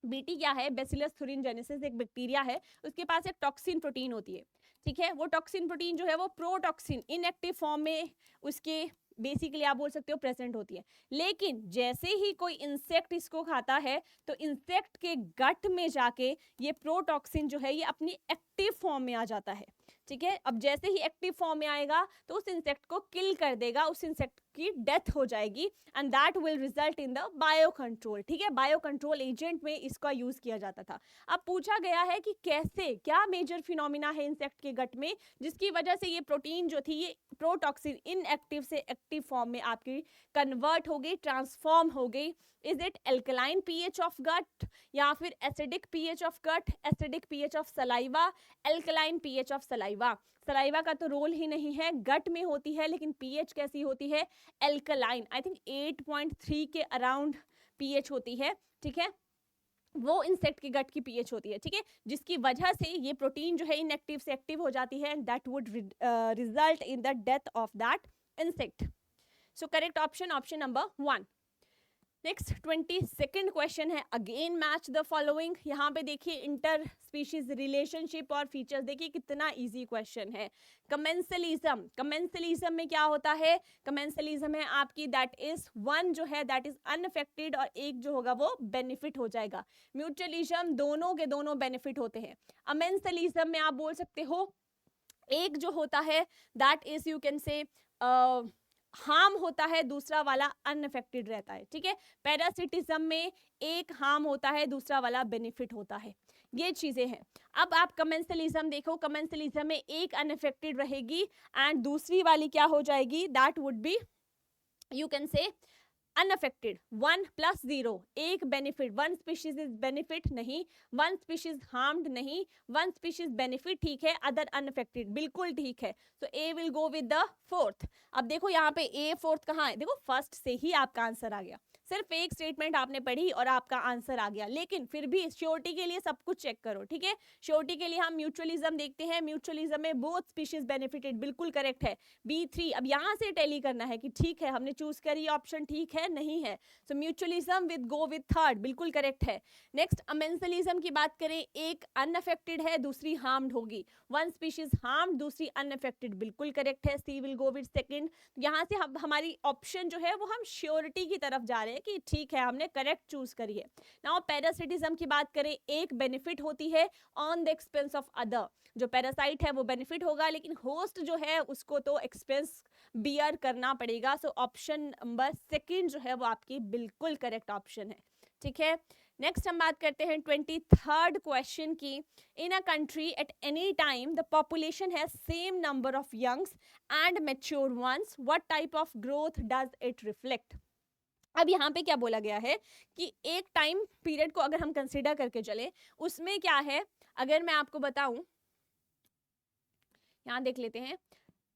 बीटी क्या है, बेसिलस thuringiensis एक बैक्टीरिया है, उसके पास एक टॉक्सिन प्रोटीन होती है, ठीक है। वो टॉक्सिन प्रोटीन जो है वो प्रोटॉक्सिन इनएक्टिव फॉर्म में उसके बेसिकली आप बोल सकते हो प्रेजेंट होती है। लेकिन जैसे ही कोई इंसेक्ट इसको खाता है तो इंसेक्ट के गट में जाके ये प्रोटॉक्सिन जो है ये अपनी एक्टिव फॉर्म में आ जाता है, ठीक है। अब जैसे ही एक्टिव फॉर्म में आएगा तो उस इंसेक्ट को किल कर देगा, उस इंसेक्ट की डेथ हो जाएगी and that will result in the bio control, ठीक है। बायो कंट्रोल एजेंट में इसका यूज किया जाता था। अब पूछा गया है कि कैसे, क्या मेजर फिनोमिना है इंसेक्ट के गट में जिसकी वजह से ये प्रोटीन जो थी ये प्रोटॉक्सिन इनएक्टिव से इनएक्टिव फॉर्म में आपकी कन्वर्ट हो गई, ट्रांसफॉर्म हो गई। Is it alkaline pH of gut या फिर acidic pH of gut, acidic pH of saliva, alkaline pH of saliva. Saliva का तो रोल ही नहीं है, गट में होती है, लेकिन पीएच कैसी होती है, एल्कलाइन। आई थिंक 8.3 के अराउंड पीएच होती है, ठीक है, वो इंसेक्ट के गट की पीएच होती है, ठीक है, जिसकी वजह से ये प्रोटीन जो है इनएक्टिव से एक्टिव हो जाती है, and that would result in the death of that insect. So correct option, option number 1। Next 22nd question है, अगेन मैच द फॉलोइंग। यहाँ पे देखिए इंटर स्पीशीज रिलेशनशिप और फीचर्स, देखिए कितना इजी क्वेश्चन है। कमेंसलिज्म, कमेंसलिज्म में क्या होता है, कमेंसलिज्म है आपकी दैट इज वन जो है दैट इज अनअफेक्टेड और एक जो होगा वो बेनिफिट हो जाएगा। म्यूचुअलिज्म दोनों के दोनों बेनिफिट होते हैं। अमेंसलिज्म में आप बोल सकते हो एक जो होता है दैट इज यू कैन से हार्म होता है, दूसरा वाला अनअफेक्टेड रहता है, ठीक है। पैरासिटिज्म में एक हार्म होता है, दूसरा वाला बेनिफिट होता है, ये चीजें हैं। अब आप कमेंसलिज्म देखो, कमेंसलिज्म में एक अनअफेक्टेड रहेगी एंड दूसरी वाली क्या हो जाएगी, that would be you can say unaffected. 1 + 0, एक benefit, one species is benefit नहीं, वन स्पीशीज हार्म्ड नहीं, वन स्पीशीज बेनिफिट ठीक है, अदर अनअफेक्टेड बिल्कुल ठीक है। So A will go with the fourth. अब देखो यहाँ पे ए फोर्थ कहाँ है, देखो फर्स्ट से ही आपका आंसर आ गया, सिर्फ एक स्टेटमेंट आपने पढ़ी और आपका आंसर आ गया। लेकिन फिर भी श्योरिटी के लिए सब कुछ चेक करो, ठीक है। श्योरिटी के लिए हम म्यूचुअलिज्म देखते हैं, म्यूचुअलिज्म में बोथ स्पीशीज बेनिफिटेड, बिल्कुल करेक्ट है। B3 अब यहाँ से टैली करना है कि ठीक है हमने चूज करी ऑप्शन ठीक है नहीं है। So mutualism with go with third, बिल्कुल करेक्ट है। नेक्स्ट अमेंसलिज्म की बात करें, एक अनअफेक्टेड है, दूसरी हार्म्ड होगी, वन स्पीशीज हार्म्ड, दूसरी अनअफेक्टेड, बिल्कुल करेक्ट है। C will go with second. यहाँ से हमारी ऑप्शन जो है वो हम श्योरिटी की तरफ जा रहे हैं कि ठीक है हमने करेक्ट चूज करी है। नाउ पैरासिटिज्म की बात करें, एक बेनिफिट होती है on the expense of other, जो पैरासाइट है वो बेनिफिट होगा लेकिन होस्ट जो है उसको तो एक्सपेंस बियर करना पड़ेगा। सो ऑप्शन नंबर सेकंड जो है वो आपकी बिल्कुल करेक्ट ऑप्शन है, ठीक है। नेक्स्ट हम बात करते हैं 23rd क्वेश्चन की। In a country at any time the population has same number of youngs and mature ones, what type of growth does it reflect. अब यहाँ पे क्या बोला गया है कि एक टाइम पीरियड को अगर हम कंसीडर करके चले, उसमें क्या है, अगर मैं आपको बताऊं, यहाँ देख लेते हैं,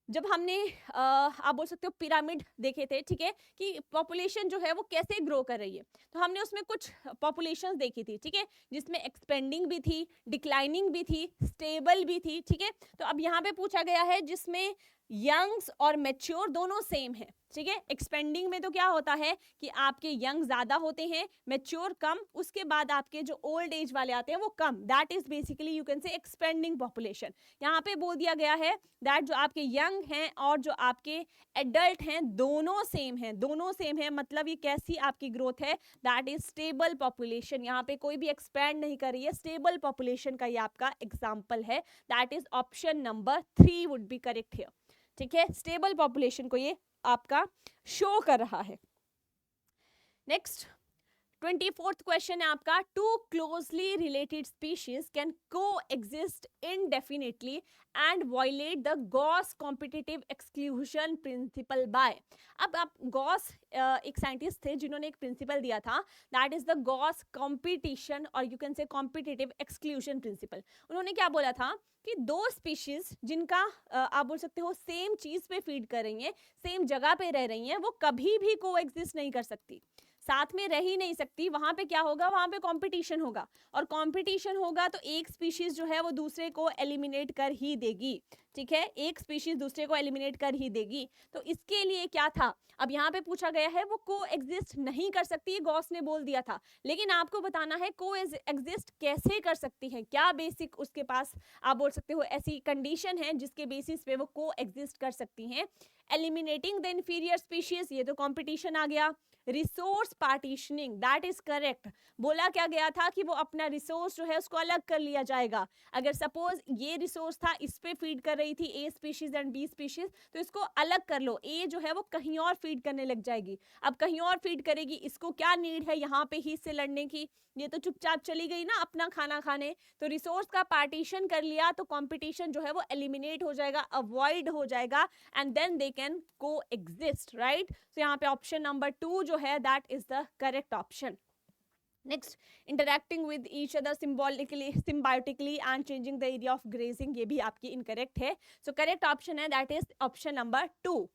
जब हमने आप बोल सकते हो पिरामिड देखे थे, ठीक है, कि पॉपुलेशन जो है वो कैसे ग्रो कर रही है, तो हमने उसमें कुछ पॉपुलेशंस देखी थी, ठीक है, जिसमें एक्सपेंडिंग भी थी, डिक्लाइनिंग भी थी, स्टेबल भी थी, ठीक है। तो अब यहाँ पे पूछा गया है जिसमें यंग्स और मैच्योर दोनों सेम है, ठीक है। एक्सपेंडिंग में तो क्या होता है कि आपके यंग ज्यादा होते हैं, मैच्योर कम, उसके बाद आपके जो ओल्ड एज वाले आते हैं वो कम, that is basically you can say expanding population. यहाँ पे बोल दिया गया है दैट जो आपके यंग हैं और जो आपके एडल्ट हैं दोनों सेम हैं, दोनों सेम है, मतलब ये कैसी आपकी ग्रोथ है, दैट इज स्टेबल पॉपुलेशन। यहाँ पे कोई भी एक्सपेंड नहीं कर रही है, स्टेबल पॉपुलेशन का ये आपका एग्जाम्पल है, that is option number 3 would be correct here, ठीक है। स्टेबल पॉपुलेशन को ये आपका शो कर रहा है। नेक्स्ट 24th क्वेश्चन है आपका, two closely related species can coexist indefinitely and violate the Gause competitive exclusion principle by. अब आप गॉस एक साइंटिस्ट थे जिन्होंने एक प्रिंसिपल दिया था, that is the Gause competition और you can say competitive exclusion principle. उन्होंने क्या बोला था कि दो स्पीशीज जिनका आप बोल सकते हो सेम चीज पे फीड कर रही हैं, सेम जगह पे रह रही हैं, वो कभी भी को एग्जिस्ट नहीं कर सकती, साथ में रह ही नहीं सकती। वहां पे क्या होगा, वहां पे कंपटीशन होगा, और कंपटीशन होगा तो एक स्पीशीज जो है वो दूसरे को एलिमिनेट कर ही देगी, ठीक है, एक स्पीशीज दूसरे को एलिमिनेट कर ही देगी। तो इसके लिए क्या था, अब यहाँ पे पूछा गया है वो को एग्जिस्ट नहीं कर सकती, गॉस ने बोल दिया था, लेकिन आपको बताना है को एग्जिस्ट कैसे कर सकती है, क्या बेसिक उसके पास आप बोल सकते हो ऐसी कंडीशन है जिसके बेसिस पे वो को एग्जिस्ट कर सकती हैं। एलिमिनेटिंग द इंफीरियर स्पीशीज, ये तो कंपटीशन आ गया। Resource partitioning, that is correct. बोला क्या गया था कि वो अपना रिसोर्स जो है उसको अलग कर लिया जाएगा। अगर सपोज ये रिसोर्स था, इस पे फीड कर रही थी ए स्पीशीज एंड बी स्पीशीज, तो इसको अलग कर लो, ए जो है वो कहीं और फीड करने लग जाएगी। अब कहीं और फीड करेगी, इसको क्या नीड है यहाँ पे ही से लड़ने की, ये तो चुपचाप चली गई ना अपना खाना खाने, तो रिसोर्स का पार्टीशन कर लिया तो कंपटीशन जो है वो एलिमिनेट हो जाएगा, अवॉइड हो जाएगा, and then they can coexist, right. तो यहाँ पे ऑप्शन नंबर 2 जो है that is the correct option. Next, interacting with each other symbolically symbiotically and changing the area of grazing, ये भी आपकी इनकरेक्ट है। सो करेक्ट ऑप्शन है that is option number 2।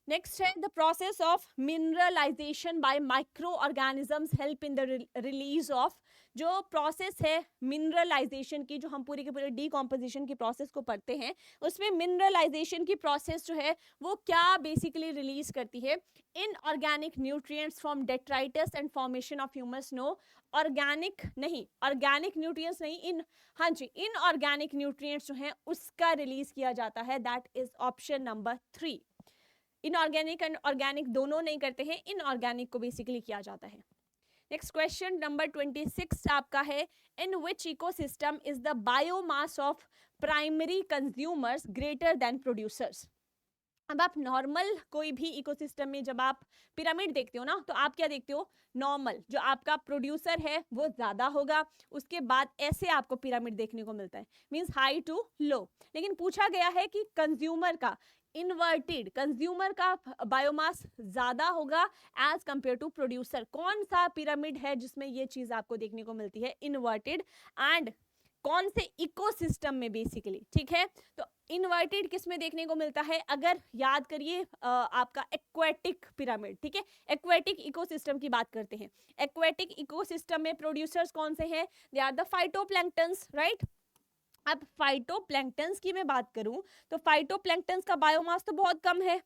Next है the process of mineralisation by microorganisms help in the release of, जो process है mineralisation की, जो हम पूरी के पूरे डीकॉम्पोजिशन की प्रोसेस को पढ़ते हैं, उसमें मिनरलाइजेशन की प्रोसेस जो है वो क्या बेसिकली रिलीज करती है, inorganic nutrients from detritus and formation of humus, no organic नहीं, ऑर्गेनिक न्यूट्रिएंट्स नहीं, इन, हाँ जी, इन ऑर्गेनिक न्यूट्रिएंट्स जो है उसका रिलीज किया जाता है, that is option number 3। Inorganic and organic दोनों नहीं करते हैं, इनऑर्गेनिक को बेसिकली किया जाता है। नेक्स्ट क्वेश्चन नंबर 26 आपका है, in which ecosystem is the biomass of primary consumers greater than producers. अब आप नॉर्मल कोई भी इकोसिस्टम में जब आप पिरामिड देखते हो ना, तो आप क्या देखते हो, नॉर्मल जो आपका प्रोड्यूसर है वो ज्यादा होगा, उसके बाद ऐसे आपको पिरामिड देखने को मिलता है, मींस हाई टू लो। लेकिन पूछा गया है कि कंज्यूमर का, इन्वर्टेड कंज्यूमर का बायोमास ज्यादा होगा एज कंपेयर टू प्रोड्यूसर। कौन सा पिरामिड है जिसमें ये चीज आपको देखने को मिलती है, इन्वर्टेड, एंड कौन से इकोसिस्टम में बेसिकली, ठीक है। तो इन्वर्टेड किस में देखने को मिलता है, अगर याद करिए आपका एक्वेटिक पिरामिड, ठीक है, एक्वेटिक इकोसिस्टम की बात करते हैं। एक्वेटिक इकोसिस्टम में प्रोड्यूसर्स कौन से हैं, they are the phytoplanktons, right. अब फाइटोप्लैंक्टन्स की मैं बात करूं तो फाइटोप्लैंक्टन्स का बायोमास तो बहुत कम है,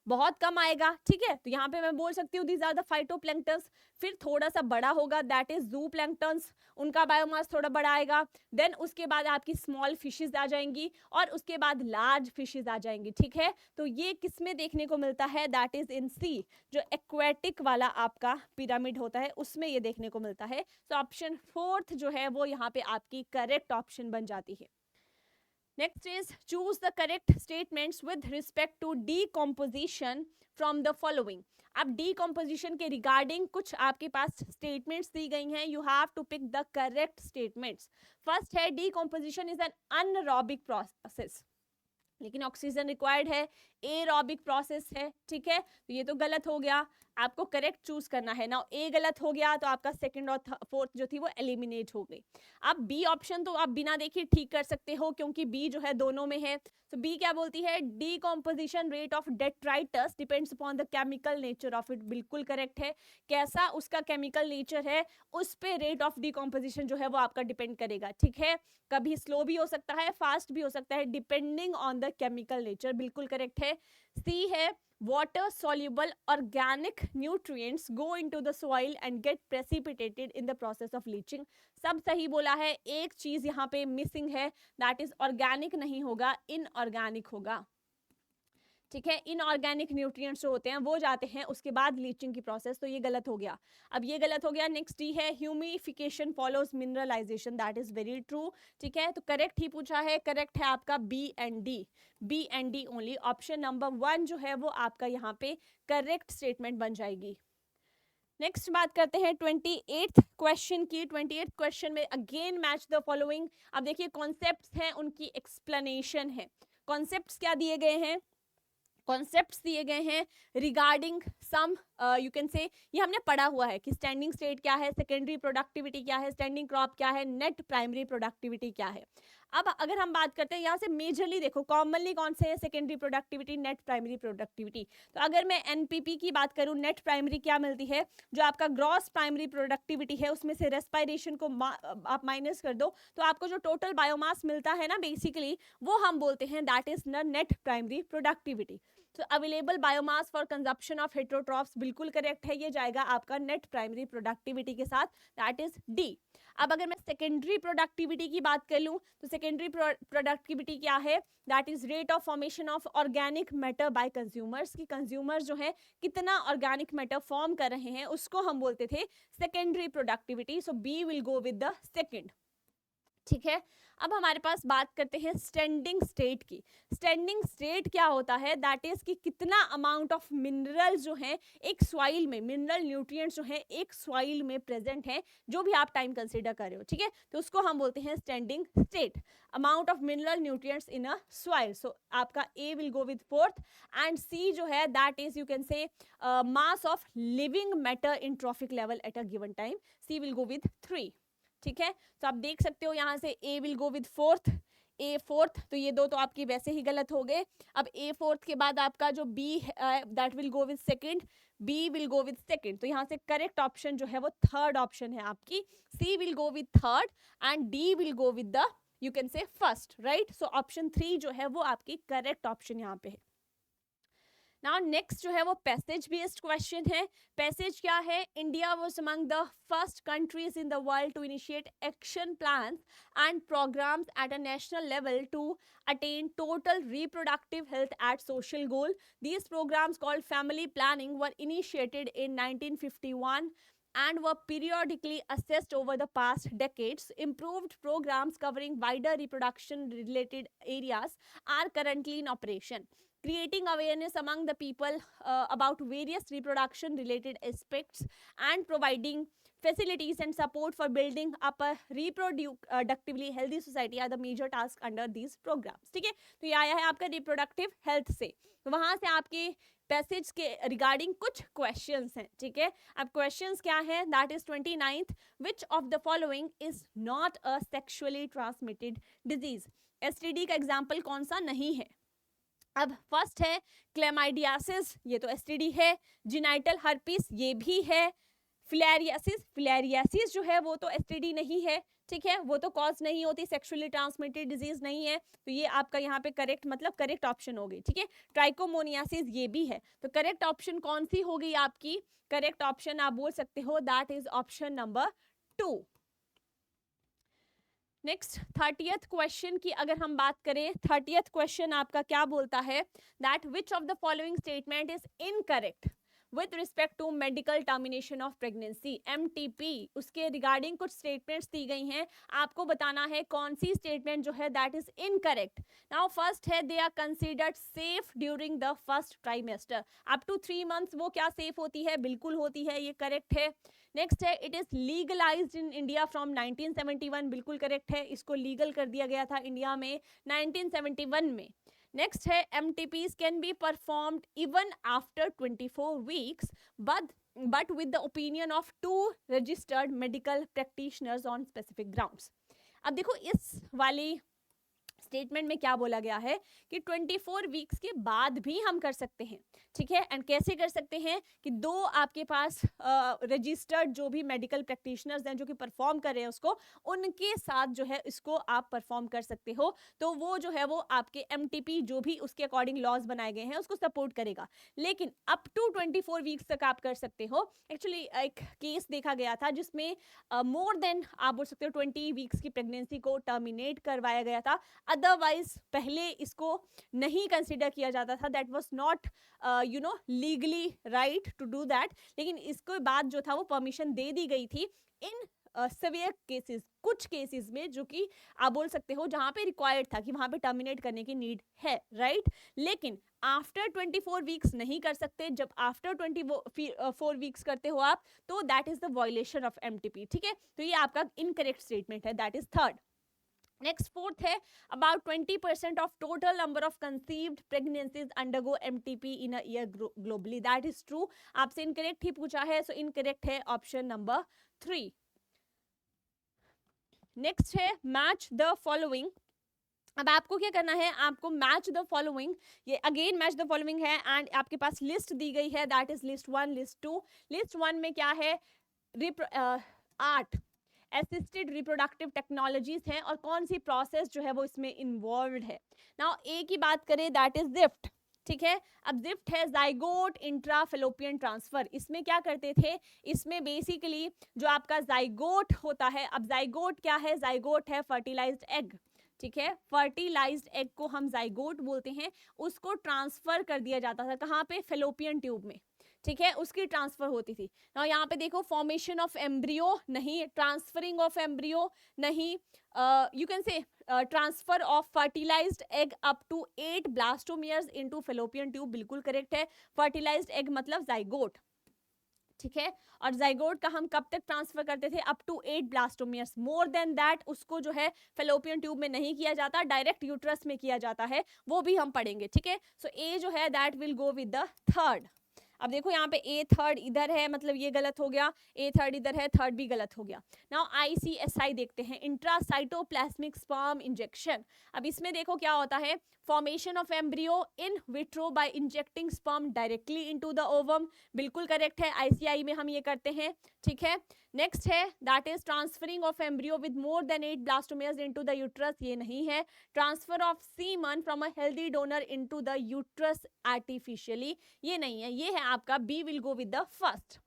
बहुत कम आएगा, ठीक है। तो यहाँ पे मैं बोल सकती हूँ दीज आर द फाइटोप्लैंक्टन्स। फिर थोड़ा सा बड़ा होगा दैट इज ज़ूप्लैंक्टन्स, उनका बायोमास थोड़ा बड़ा आएगा। देन उसके बाद आपकी स्मॉल फिशेज आ जाएंगी और उसके बाद लार्ज फिशेज आ जाएंगी, ठीक है। तो ये किस में देखने को मिलता है, दैट इज इन सी, जो एक्वेटिक वाला आपका पिरामिड होता है उसमें ये देखने को मिलता है। तो ऑप्शन 4 जो है वो यहाँ पे आपकी करेक्ट ऑप्शन बन जाती है। Next is choose the correct statements with respect to decomposition from the following. अब decomposition के regarding कुछ आपके पास statements दी गई हैं, you have to pick the correct statements. First है decomposition is an anaerobic process, लेकिन ऑक्सीजन रिक्वायर्ड है, aerobic process है, ठीक है। तो ये तो गलत हो गया, आपको करेक्ट चूज करना है ना। ए गलत हो गया तो आपका सेकंड और फोर्थ जो थी वो एलिमिनेट हो गई। अब बी ऑप्शन तो आप बिना देखे ठीक कर सकते हो क्योंकि बी जो है दोनों में है। तो बी क्या बोलती है, decomposition rate of detritus depends upon the chemical nature of it, बिल्कुल करेक्ट है। कैसा उसका केमिकल नेचर है उस पे रेट ऑफ डीकॉम्पोजिशन जो है वो आपका डिपेंड करेगा, ठीक है। कभी स्लो भी हो सकता है, फास्ट भी हो सकता है, depending on the chemical nature, बिल्कुल करेक्ट है। सी है water soluble organic nutrients go into the soil and get precipitated in the process of leaching। सब सही बोला है, एक चीज यहाँ पे मिसिंग है, दैट इज ऑर्गेनिक नहीं होगा, इनऑर्गेनिक होगा, ठीक है। इनऑर्गेनिक न्यूट्रिएंट्स जो होते हैं वो जाते हैं उसके बाद लीचिंग की प्रोसेस, तो ये गलत हो गया। अब ये गलत हो गया। नेक्स्ट डी है humification follows mineralisation, that is very true, ठीक है। तो करेक्ट ही पूछा है, करेक्ट है आपका B and D, B and D only. Option number 1 जो है वो आपका यहाँ पे करेक्ट स्टेटमेंट बन जाएगी। नेक्स्ट बात करते हैं 28th क्वेश्चन की। 28th क्वेश्चन में अगेन मैच द फॉलोइंग। अब देखिए कॉन्सेप्ट्स हैं, उनकी एक्सप्लेनेशन है। कॉन्सेप्ट्स क्या दिए गए हैं, कॉन्सेप्ट्स दिए गए हैं रिगार्डिंग सम यू कैन से, ये हमने पढ़ा हुआ है कि स्टैंडिंग स्टेट क्या है, सेकेंडरी प्रोडक्टिविटी क्या है, स्टैंडिंग क्रॉप क्या है, नेट प्राइमरी प्रोडक्टिविटी क्या है। अब अगर हम बात करते हैं यहाँ से मेजरली देखो कॉमनली कौन से है, secondary productivity, net primary productivity. तो अगर मैं एनपीपी की बात करूँ, नेट प्राइमरी क्या मिलती है, जो आपका ग्रॉस प्राइमरी प्रोडक्टिविटी है उसमें से रेस्पिरेशन को आप माइनस कर दो तो आपको जो टोटल बायोमास मिलता है ना बेसिकली, वो हम बोलते हैं that is the net primary productivity. तो available biomass for consumption of heterotrophs बिल्कुल करेक्ट है, ये जाएगा आपका नेट प्राइमरी प्रोडक्टिविटी के साथ, दैट इज डी। अब अगर मैं सेकेंडरी प्रोडक्टिविटी की बात कर लूं तो सेकेंडरी प्रोडक्टिविटी क्या है, that is rate of formation of organic matter bye consumers, की कंज्यूमर्स जो है कितना ऑर्गेनिक मैटर फॉर्म कर रहे हैं उसको हम बोलते थे secondary productivity. So B will go with the second. ठीक है। अब हमारे पास बात करते हैं स्टैंडिंग स्टेट की। स्टैंडिंग स्टेट क्या होता है, दैट इज कि कितना अमाउंट ऑफ मिनरल जो है एक सॉइल में, मिनरल न्यूट्रिएंट्स जो है एक सॉइल में प्रेजेंट है, जो भी आप टाइम कंसीडर कर रहे हो, ठीक है, तो उसको हम बोलते हैं standing state, amount of mineral nutrients in a soil. So आपका A will go with fourth, and C जो है that is you can say mass of living matter in trophic level at a given time, C will go with 3, ठीक है। तो आप देख सकते हो यहाँ से A will go with fourth, A fourth, तो ये दो तो आपकी वैसे ही गलत हो गए। अब ए फोर्थ के बाद आपका जो B that will go with second, B will go with second, तो यहाँ से करेक्ट ऑप्शन जो है वो थर्ड ऑप्शन है आपकी, C will go with third and D will go with the you can say first, right. So option 3 जो है वो आपकी करेक्ट ऑप्शन यहाँ पे है। नाउ नेक्स्ट जो है वो पैसेज बेस्ड क्वेश्चन है। पैसेज क्या है, India was among the first countries in the world to initiate action plans and programmes at a national level to attain total reproductive health at social goal. These programs called family planning were initiated in 1951 and were periodically assessed over the past decades. Improved programs covering wider reproduction related areas are currently in operation, creating awareness among the people about various reproduction related aspects and providing facilities and support for building up a reproductively healthy society are the major tasks under these programs, ठीक है। तो ये आया है आपका reproductive health से, तो वहां से आपके पैसेज के रिगार्डिंग कुछ क्वेश्चंस हैं, ठीक है। अब क्वेश्चंस क्या है, that is 29th, which of the following is not a sexually transmitted disease. STD का एग्जाम्पल कौन सा नहीं है। अब फर्स्ट है क्लेमाइडियासिस, ये तो एसटीडी है। जिनाइटल हर्पीस, ये भी है। फिलेरियासिस, फिलेरियासिस जो है वो तो एसटीडी नहीं है, ठीक है, वो तो कॉज नहीं होती, सेक्सुअली ट्रांसमिटेड डिजीज नहीं है, तो ये आपका यहाँ पे करेक्ट मतलब करेक्ट ऑप्शन हो गई, ठीक है। ट्राइकोमोनियासिस ये भी है, तो करेक्ट ऑप्शन कौन सी हो गई आपकी, करेक्ट ऑप्शन आप बोल सकते हो that is option number 2। Next 30th question की अगर हम बात करें, 30th क्वेश्चन आपका क्या बोलता है, that which of the following statement is incorrect with respect to medical termination of pregnancy, MTP, उसके रिगार्डिंग कुछ स्टेटमेंट्स दी गई हैं, आपको बताना है कौन सी स्टेटमेंट जो है that is incorrect. Now first है they are considered safe during the first trimester, up to 3 months वो क्या सेफ होती है, बिल्कुल होती है, ये करेक्ट है। नेक्स्ट है it is legalised in India from 1971, बिल्कुल करेक्ट है, इसको लीगल कर दिया गया था इंडिया में 1971 में। नेक्स्ट है MTPs can be performed even after 24 weeks but with the opinion of 2 registered medical practitioners on specific grounds। अब देखो इस वाली स्टेटमेंट में क्या बोला गया है कि 24 वीक्स के बाद भी हम कर सकते हैं, ठीक है। एंड कैसे कर सकते हैं कि 2 आपके पास रजिस्टर्ड जो भी मेडिकल प्रैक्टिशनर्स हैं जो कि परफॉर्म कर रहे हैं उसको, उनके साथ जो है इसको आप परफॉर्म कर सकते हो, तो वो जो है वो आपके MTP जो भी उसके अकॉर्डिंग लॉज बनाए गए हैं उसको सपोर्ट करेगा, लेकिन अप टू 24 वीक्स तक आप कर सकते हो। एक्चुअली एक केस देखा गया था जिसमें मोर देन आप बोल सकते हो 20 वीक्स की प्रेगनेंसी को टर्मिनेट करवाया गया था, अदरवाइज पहले इसको नहीं कंसिडर किया जाता था, that was not you know legally right to do that, लेकिन इसके बाद जो था वो परमिशन दे दी गई थी इन सिवियर केसेस, कुछ केसेस में जो कि आप बोल सकते हो जहां पे रिक्वायर्ड था कि वहां पे टर्मिनेट करने की नीड है, राइट। लेकिन आफ्टर 24 वीक्स नहीं कर सकते, जब आफ्टर 24 वीक्स करते हो आप तो that is the violation of MTP, ठीक है। तो ये आपका इनकरेक्ट स्टेटमेंट है, that is third. Next fourth है about 20% of total number of conceived pregnancies undergo MTP in a year globally, that is true। आपसे इनकरेक्ट ही पूछा है, सो इनकरेक्ट है ऑप्शन नंबर 3। नेक्स्ट है मैच द फॉलोइंग। अब आपको क्या करना है, आपको मैच द फॉलोइंग, ये अगेन मैच द फॉलोइंग है एंड आपके पास लिस्ट दी गई है, that is list 1, list 2। List 1 में क्या है, 8 असिस्टेड रिप्रोडक्टिव टेक्नोलॉजीज हैं और कौन सी प्रोसेस जो है वो इसमें इन्वॉल्व है। नाउ ए की बात करें दैट इज जिफ्ट, ठीक है। अब जिफ्ट है जाइगोट इंट्राफेलोपियन ट्रांसफर, इसमें क्या करते थे, इसमें बेसिकली जो आपका जाइगोट होता है, अब जाइगोट क्या है, जाइगोट है फर्टिलाइज्ड एग, ठीक है, फर्टिलाइज्ड एग को हम जाइगोट बोलते हैं, उसको ट्रांसफर कर दिया जाता था कहाँ पे, फेलोपियन ट्यूब में, ठीक है, उसकी ट्रांसफर होती थी। ना यहाँ पे देखो फॉर्मेशन ऑफ एम्ब्रियो नहीं, ट्रांसफरिंग ऑफ एम्ब्रियो नहीं, you can say transfer of fertilised egg up to 8 blastomeres into fallopian tube, बिल्कुल करेक्ट है। फर्टिलाइज्ड एग मतलब जाइगोट, ठीक है, और जाइगोट का हम कब तक ट्रांसफर करते थे, up to 8 blastomeres, more than that उसको जो है फेलोपियन ट्यूब में नहीं किया जाता, डायरेक्ट यूट्रस में किया जाता है, वो भी हम पढ़ेंगे, ठीक है। सो ए जो है that will go with the third. अब देखो यहाँ पे ए थर्ड इधर है, मतलब ये गलत हो गया, ए थर्ड इधर है, थर्ड भी गलत हो गया। नाउ ICSI देखते हैं, इंट्रासाइटोप्लाज्मिक स्पर्म इंजेक्शन। अब इसमें देखो क्या होता है, formation of embryo in vitro by injecting sperm directly into the ovum, बिल्कुल करेक्ट है, ICI में हम ये करते हैं, ठीक है। नेक्स्ट है that is transferring of embryo with more than 8 blastomeres into the uterus, ये नहीं है। Transfer of semen from a healthy donor into the uterus artificially, ये नहीं है, ये है आपका B will go with the first.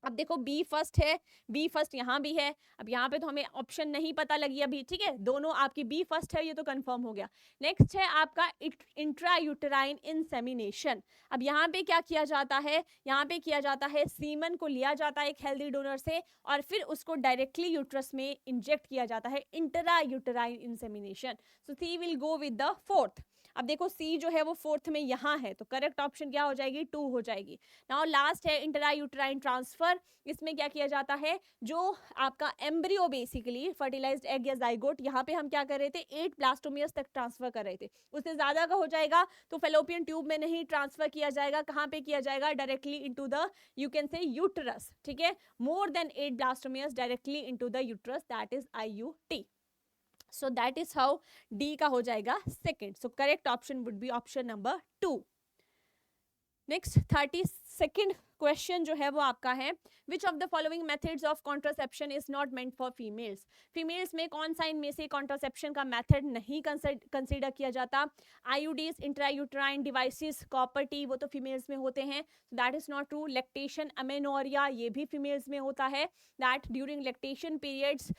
अब देखो बी फर्स्ट है, बी फर्स्ट यहाँ भी है। अब यहाँ पे तो हमें ऑप्शन नहीं पता लगी अभी, ठीक है, दोनों आपकी बी फर्स्ट है, ये तो कंफर्म हो गया। नेक्स्ट है आपका इंट्रायूटेराइन इंसेमिनेशन। अब यहाँ पे क्या किया जाता है, यहाँ पे किया जाता है सीमन को लिया जाता है एक हेल्दी डोनर से और फिर उसको डायरेक्टली यूट्रस में इंजेक्ट किया जाता है, intrauterine insemination. So C will go with the fourth. अब देखो सी जो है वो फोर्थ में यहाँ है, तो करेक्ट ऑप्शन क्या हो जाएगी, 2 हो जाएगी। नाउ लास्ट है इंट्रायूटेराइन ट्रांसफर। इसमें क्या किया जाता है, जो आपका एम्ब्रियो बेसिकली फर्टिलाइज्ड एग या जाइगोट, यहाँ पे हम क्या कर रहे थे, 8 ब्लास्टोमियर्स तक ट्रांसफर कर रहे थे, उससे ज्यादा का हो जाएगा तो फेलोपियन ट्यूब में नहीं ट्रांसफर किया जाएगा, कहाँ पे किया जाएगा, directly into the you can से यूट्रस, ठीक है। मोर than 8 blastomeres directly into the uterus, that is IUT। So that is how D का हो जाएगा second. So correct option would be option number 2. Next 32nd question जो है वो आपका है, विच of the following methods of contraception is not meant for females. Females में कौन सा इनमें से कॉन्ट्रासेप्शन का मेथड नहीं कंसीडर किया जाता। IUDs, intrauterine devices, copper T, वो तो फीमेल्स में होते हैं, that is not true. Lactation amenorrhoea, ये भी फीमेल्स में होता है, that during lactation periods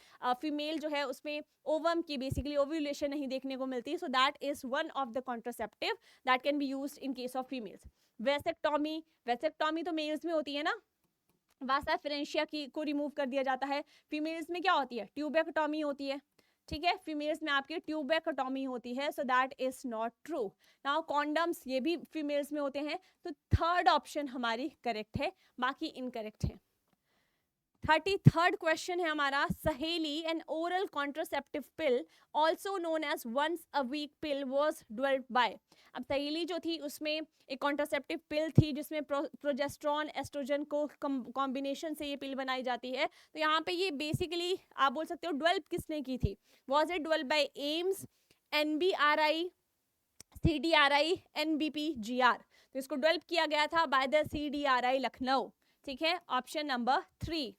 female जो है उसमें ओवम की बेसिकली ओव्यूलेशन नहीं देखने को मिलती, सो that is one of the contraceptive that can be used in case of females. Vasectomy, vasectomy तो मेल्स में होती है ना, वासा फ्रेंशिया की को रिमूव कर दिया जाता है। फीमेल्स में क्या होती है, ट्यूबेक्टॉमी होती है, ठीक है, फीमेल्स में आपकी ट्यूबेक्टॉमी होती है, so that is not true. Now condoms, ये भी फीमेल्स में होते हैं, तो थर्ड ऑप्शन हमारी करेक्ट है, बाकी इनकरेक्ट है। 33rd क्वेश्चन है हमारा, Saheli an oral contraceptive pill also known as once a week pill was developed by. अब सहेली जो थी उसमें एक कॉन्ट्रासेप्टिव पिल थी जिसमें प्रोजेस्ट्रॉन एस्ट्रोजन को कॉम्बिनेशन से ये पिल बनाई जाती है, तो यहाँ पे ये बेसिकली आप बोल सकते हो डेवलप किसने की थी, was it developed by AIIMS, NBRI, CDRI, NBPGR। तो इसको डेवलप किया गया था बाय द CDRI लखनऊ, ठीक है, option number 3।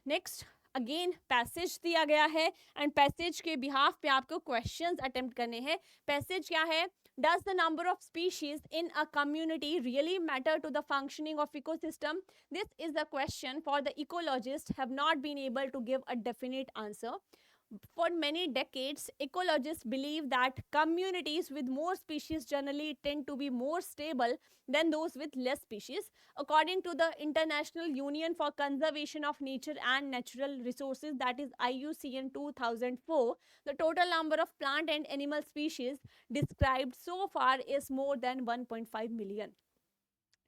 Next again passage दिया गया है एंड पैसेज के बिहाफ पे आपको क्वेश्चंस अटेम्प्ट करने हैं। पैसेज क्या है, Does the number of species in a community really matter to the functioning of ecosystem? This is the question for the ecologists have not been able to give a definite answer. For many decades, ecologists believe that communities with more species generally tend to be more stable than those with less species. According to the International Union for Conservation of Nature and Natural Resources, that is IUCN 2004, the total number of plant and animal species described so far is more than 1.5 million.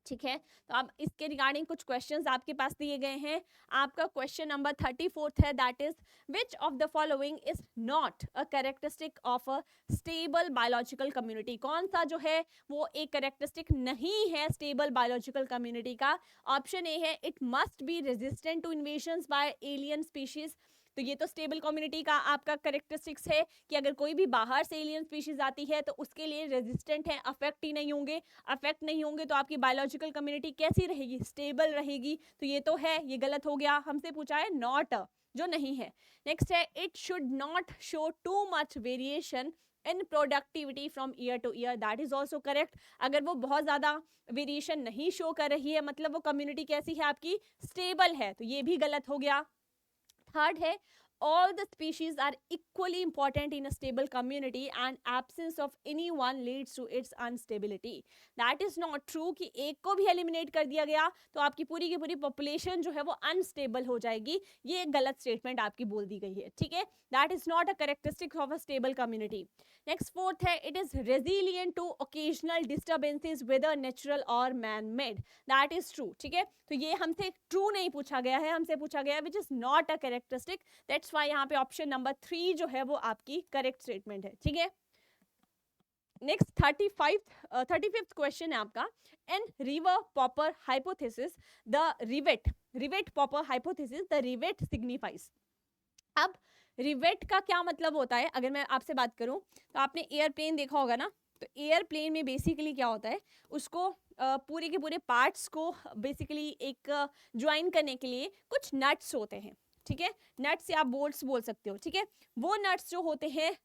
ठीक है, तो अब इसके regarding कुछ questions आपके पास दिए गए हैं। आपका क्वेश्चन नंबर 34th है, that is which of the following is not a characteristic of a stable biological community. कौन सा जो है वो एक कैरेक्टरिस्टिक नहीं है स्टेबल बायोलॉजिकल कम्युनिटी का। ऑप्शन ए है, it must be resistant to invasion by alien species. तो ये तो स्टेबल कम्युनिटी का आपका करेक्टरिस्टिक्स है कि अगर कोई भी बाहर से एलियन स्पीशीज आती है तो उसके लिए रेजिस्टेंट है, अफेक्ट ही नहीं होंगे। अफेक्ट नहीं होंगे तो आपकी बायोलॉजिकल कम्युनिटी कैसी रहेगी, स्टेबल रहेगी। तो ये तो है, ये गलत हो गया, हमसे पूछा है नॉट, जो नहीं है। नेक्स्ट है, it should not show too much variation in productivity from year two year, that is also correct. अगर वो बहुत ज्यादा वेरिएशन नहीं शो कर रही है मतलब वो कम्युनिटी कैसी है आपकी, स्टेबल है, तो ये भी गलत हो गया। थर्ड है, all the species are equally important in a stable community and absence of any one leads to its instability. That is not true कि एक को भी eliminate कर दिया गया तो आपकी पूरी की पूरी population जो है वो unstable हो जाएगी, ये एक गलत statement आपकी बोल दी गई है, ठीक है. That is not a characteristic of a stable community. Next fourth है, it is resilient to occasional disturbances whether natural or man made. That is true, ठीक है. तो ये हमसे true नहीं पूछा गया है, हमसे पूछा गया है which is not a characteristic. That's why यहाँ पे ऑप्शन नंबर 3 जो है वो आपकी करेक्ट स्टेटमेंट है, ठीक है. नेक्स्ट 35th क्वेश्चन है आपका. An river popper hypothesis the rivet popper hypothesis the rivet signifies. अब रिवेट का क्या मतलब होता है, अगर मैं आपसे बात करूं तो आपने एयरप्लेन देखा होगा ना, तो एयरप्लेन में बेसिकली क्या होता है, उसको पूरे के पूरे पार्ट्स को बेसिकली एक ज्वाइन करने के लिए कुछ नट्स होते हैं, ठीक है. नट्स या बोल्ट्स बोल सकते हो, ठीक है. वो नट्स जो होते हैं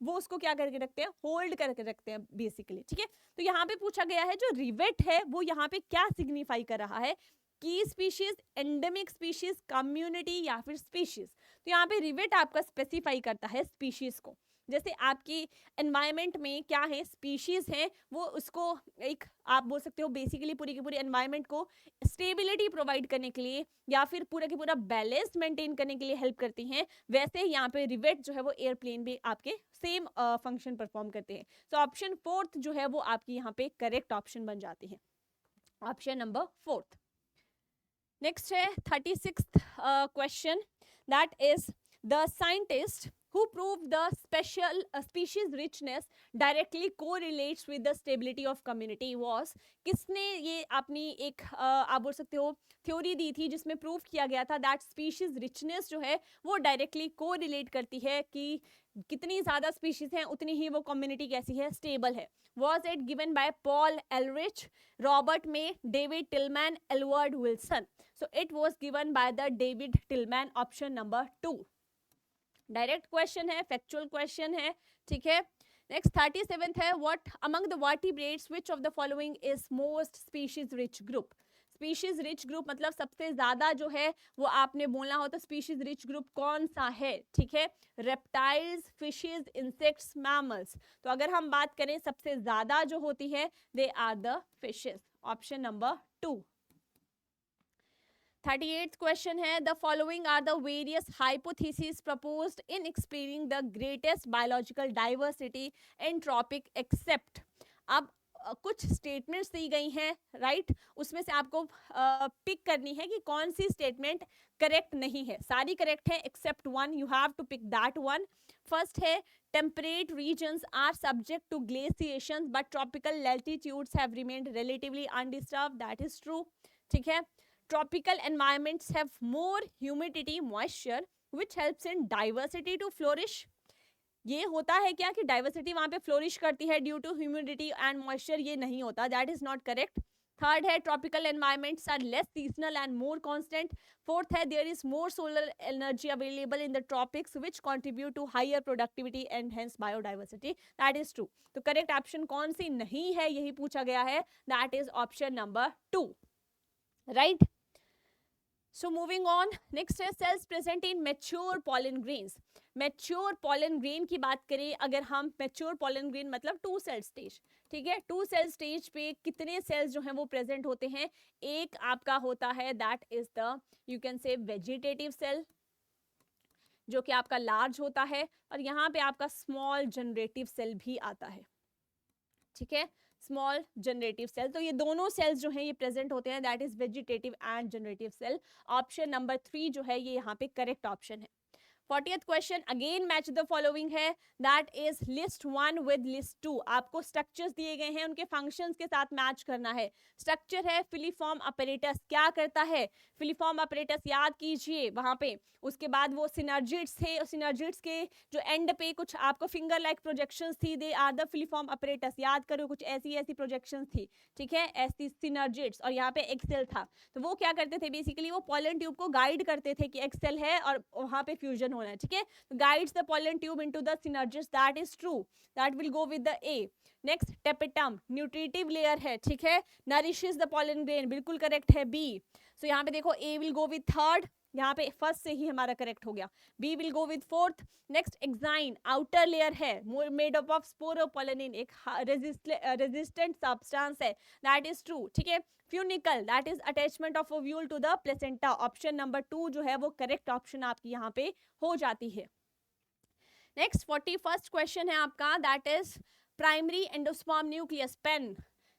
वो उसको क्या करके रखते हैं, होल्ड करके रखते हैं बेसिकली, ठीक है. तो यहाँ पे पूछा गया है जो रिवेट है वो यहाँ पे क्या सिग्निफाई कर रहा है, की स्पीशीज, एंडेमिक स्पीशीज, कम्युनिटी या फिर स्पीशीज. तो यहाँ पे रिवेट आपका स्पेसिफाई करता है स्पीशीज को. जैसे आपकी एनवायरनमेंट में क्या है, स्पीशीज हैं, वो उसको एक आप बोल सकते हो बेसिकली पूरी की पूरी एनवायरनमेंट को स्टेबिलिटी प्रोवाइड करने के लिए या फिर पूरा की पूरा बैलेंस मेंटेन करने के लिए हेल्प करती हैं. वैसे यहाँ पे रिवेट जो है वो एयरप्लेन भी आपके सेम फंक्शन परफॉर्म करते हैं. तो ऑप्शन 4 जो है वो आपकी यहाँ पे करेक्ट ऑप्शन बन जाती है, ऑप्शन नंबर 4. नेक्स्ट है 36th question. That is the scientist who proved the special species richness directly correlates with the stability of community was. किसने ये अपनी एक आप बोल सकते हो थ्योरी दी थी जिसमें प्रूव किया गया था दैट स्पीशीज रिचनेस जो है वो डायरेक्टली कोरिलेट करती है कि कितनी ज़्यादा स्पीशीज हैं उतनी ही वो कम्युनिटी कैसी है, स्टेबल है. Was it given by Paul Ehrlich, Robert May, David Tillman, Edward Wilson? So it was given by the David Tillman, option number 2. Direct question है, फैक्चुअल क्वेश्चन है, ठीक है. नेक्स्ट 37th है, what among the vertebrates which of the following is most species rich group. Species rich group मतलब सबसे ज्यादा जो है वो आपने बोलना हो तो स्पीशीज रिच ग्रुप कौन सा है, ठीक है. Reptiles, fishes, insects, mammals. तो अगर हम बात करें सबसे ज्यादा जो होती है they are the fishes, option number 2. 38th question है, the following are the various hypothesis proposed in explaining the greatest biological diversity in tropic except. अब कुछ स्टेटमेंट्स दी गई हैं, राइट, उसमें से आपको पिक करनी है कि कौन सी स्टेटमेंट करेक्ट नहीं है. सारी करेक्ट है except one, you have to pick that one. First है, temperate regions are subject to glaciation but tropical latitudes have remained relatively undisturbed. That is true, ठीक है. Tropical environments have more humidity, moisture, which helps in diversity to flourish. ये होता है क्या कि diversity वहां पे फ्लोरिश करती है due to humidity and moisture, ये नहीं होता. That is not correct. Third है, tropical environments are less seasonal and more constant. Fourth है, there is more solar energy available in the tropics which contribute to higher productivity and hence biodiversity. That is true. तो correct option कौन सी नहीं है यही पूछा गया है, that is option number 2, right. So moving on, next है cells present in mature pollen grains. Mature pollen grain की बात करें अगर हम, mature pollen grain मतलब 2 cell stage, ठीक है. 2 cell stage पे कितने cells जो हैं वो present होते हैं, एक आपका होता है that is the you can say vegetative cell जो कि आपका large होता है, और यहाँ पे आपका small generative cell भी आता है, ठीक है. स्मॉल जनरेटिव सेल, तो ये दोनों सेल्स जो हैं ये प्रेजेंट होते हैं, that is vegetative and generative cell. Option number 3 जो है ये यहाँ पे करेक्ट ऑप्शन है. 40th question, again match the following है, that is list 1 with list 2. आपको स्ट्रक्चर्स दिए गए हैं, उनके फंक्शंस के साथ मैच करना है. स्ट्रक्चर है फिलीफॉर्म अपरेटस, क्या करता है फिलीफॉर्म अपरेटस, याद कीजिए वहां पे. उसके बाद वो सिनर्जिड्स थे, और सिनर्जिड्स के जो एंड पे कुछ आपको फिंगर लाइक प्रोजेक्शंस थी, they are the filiform apparatus. याद करो कुछ ऐसी प्रोजेक्शंस थी, ठीक है, ऐसी सिनर्जिड्स, और यहाँ पे एक्सेल था. तो वो क्या करते थे बेसिकली, वो पॉलन ट्यूब को गाइड करते थे कि एक्सेल है और वहां पे फ्यूजन होना है, ठीक है. Guides the pollen tube into the synergids, that is true, that will go with the A. Next tapetum, nutritive layer है, ठीक है, नरिशेस द पॉलन ग्रेन, बिल्कुल करेक्ट है बी. सो यहाँ पे देखो A will go with third. यहाँ पे फर्स्ट से ही हमारा करेक्ट हो गया, B will go with fourth. Next exine, outer layer है, मेड अप ऑफ स्पोरोपोलिन, एक रेजिस्टेंट सब्सटेंस है, दैट इज ट्रू, ठीक है। Funicle, that is attachment of ovule to the placenta, option number 2 जो है वो करेक्ट ऑप्शन आपकी यहाँ पे हो जाती है। नेक्स्ट 41st क्वेश्चन है आपका, that is primary endosperm nucleus, PEN,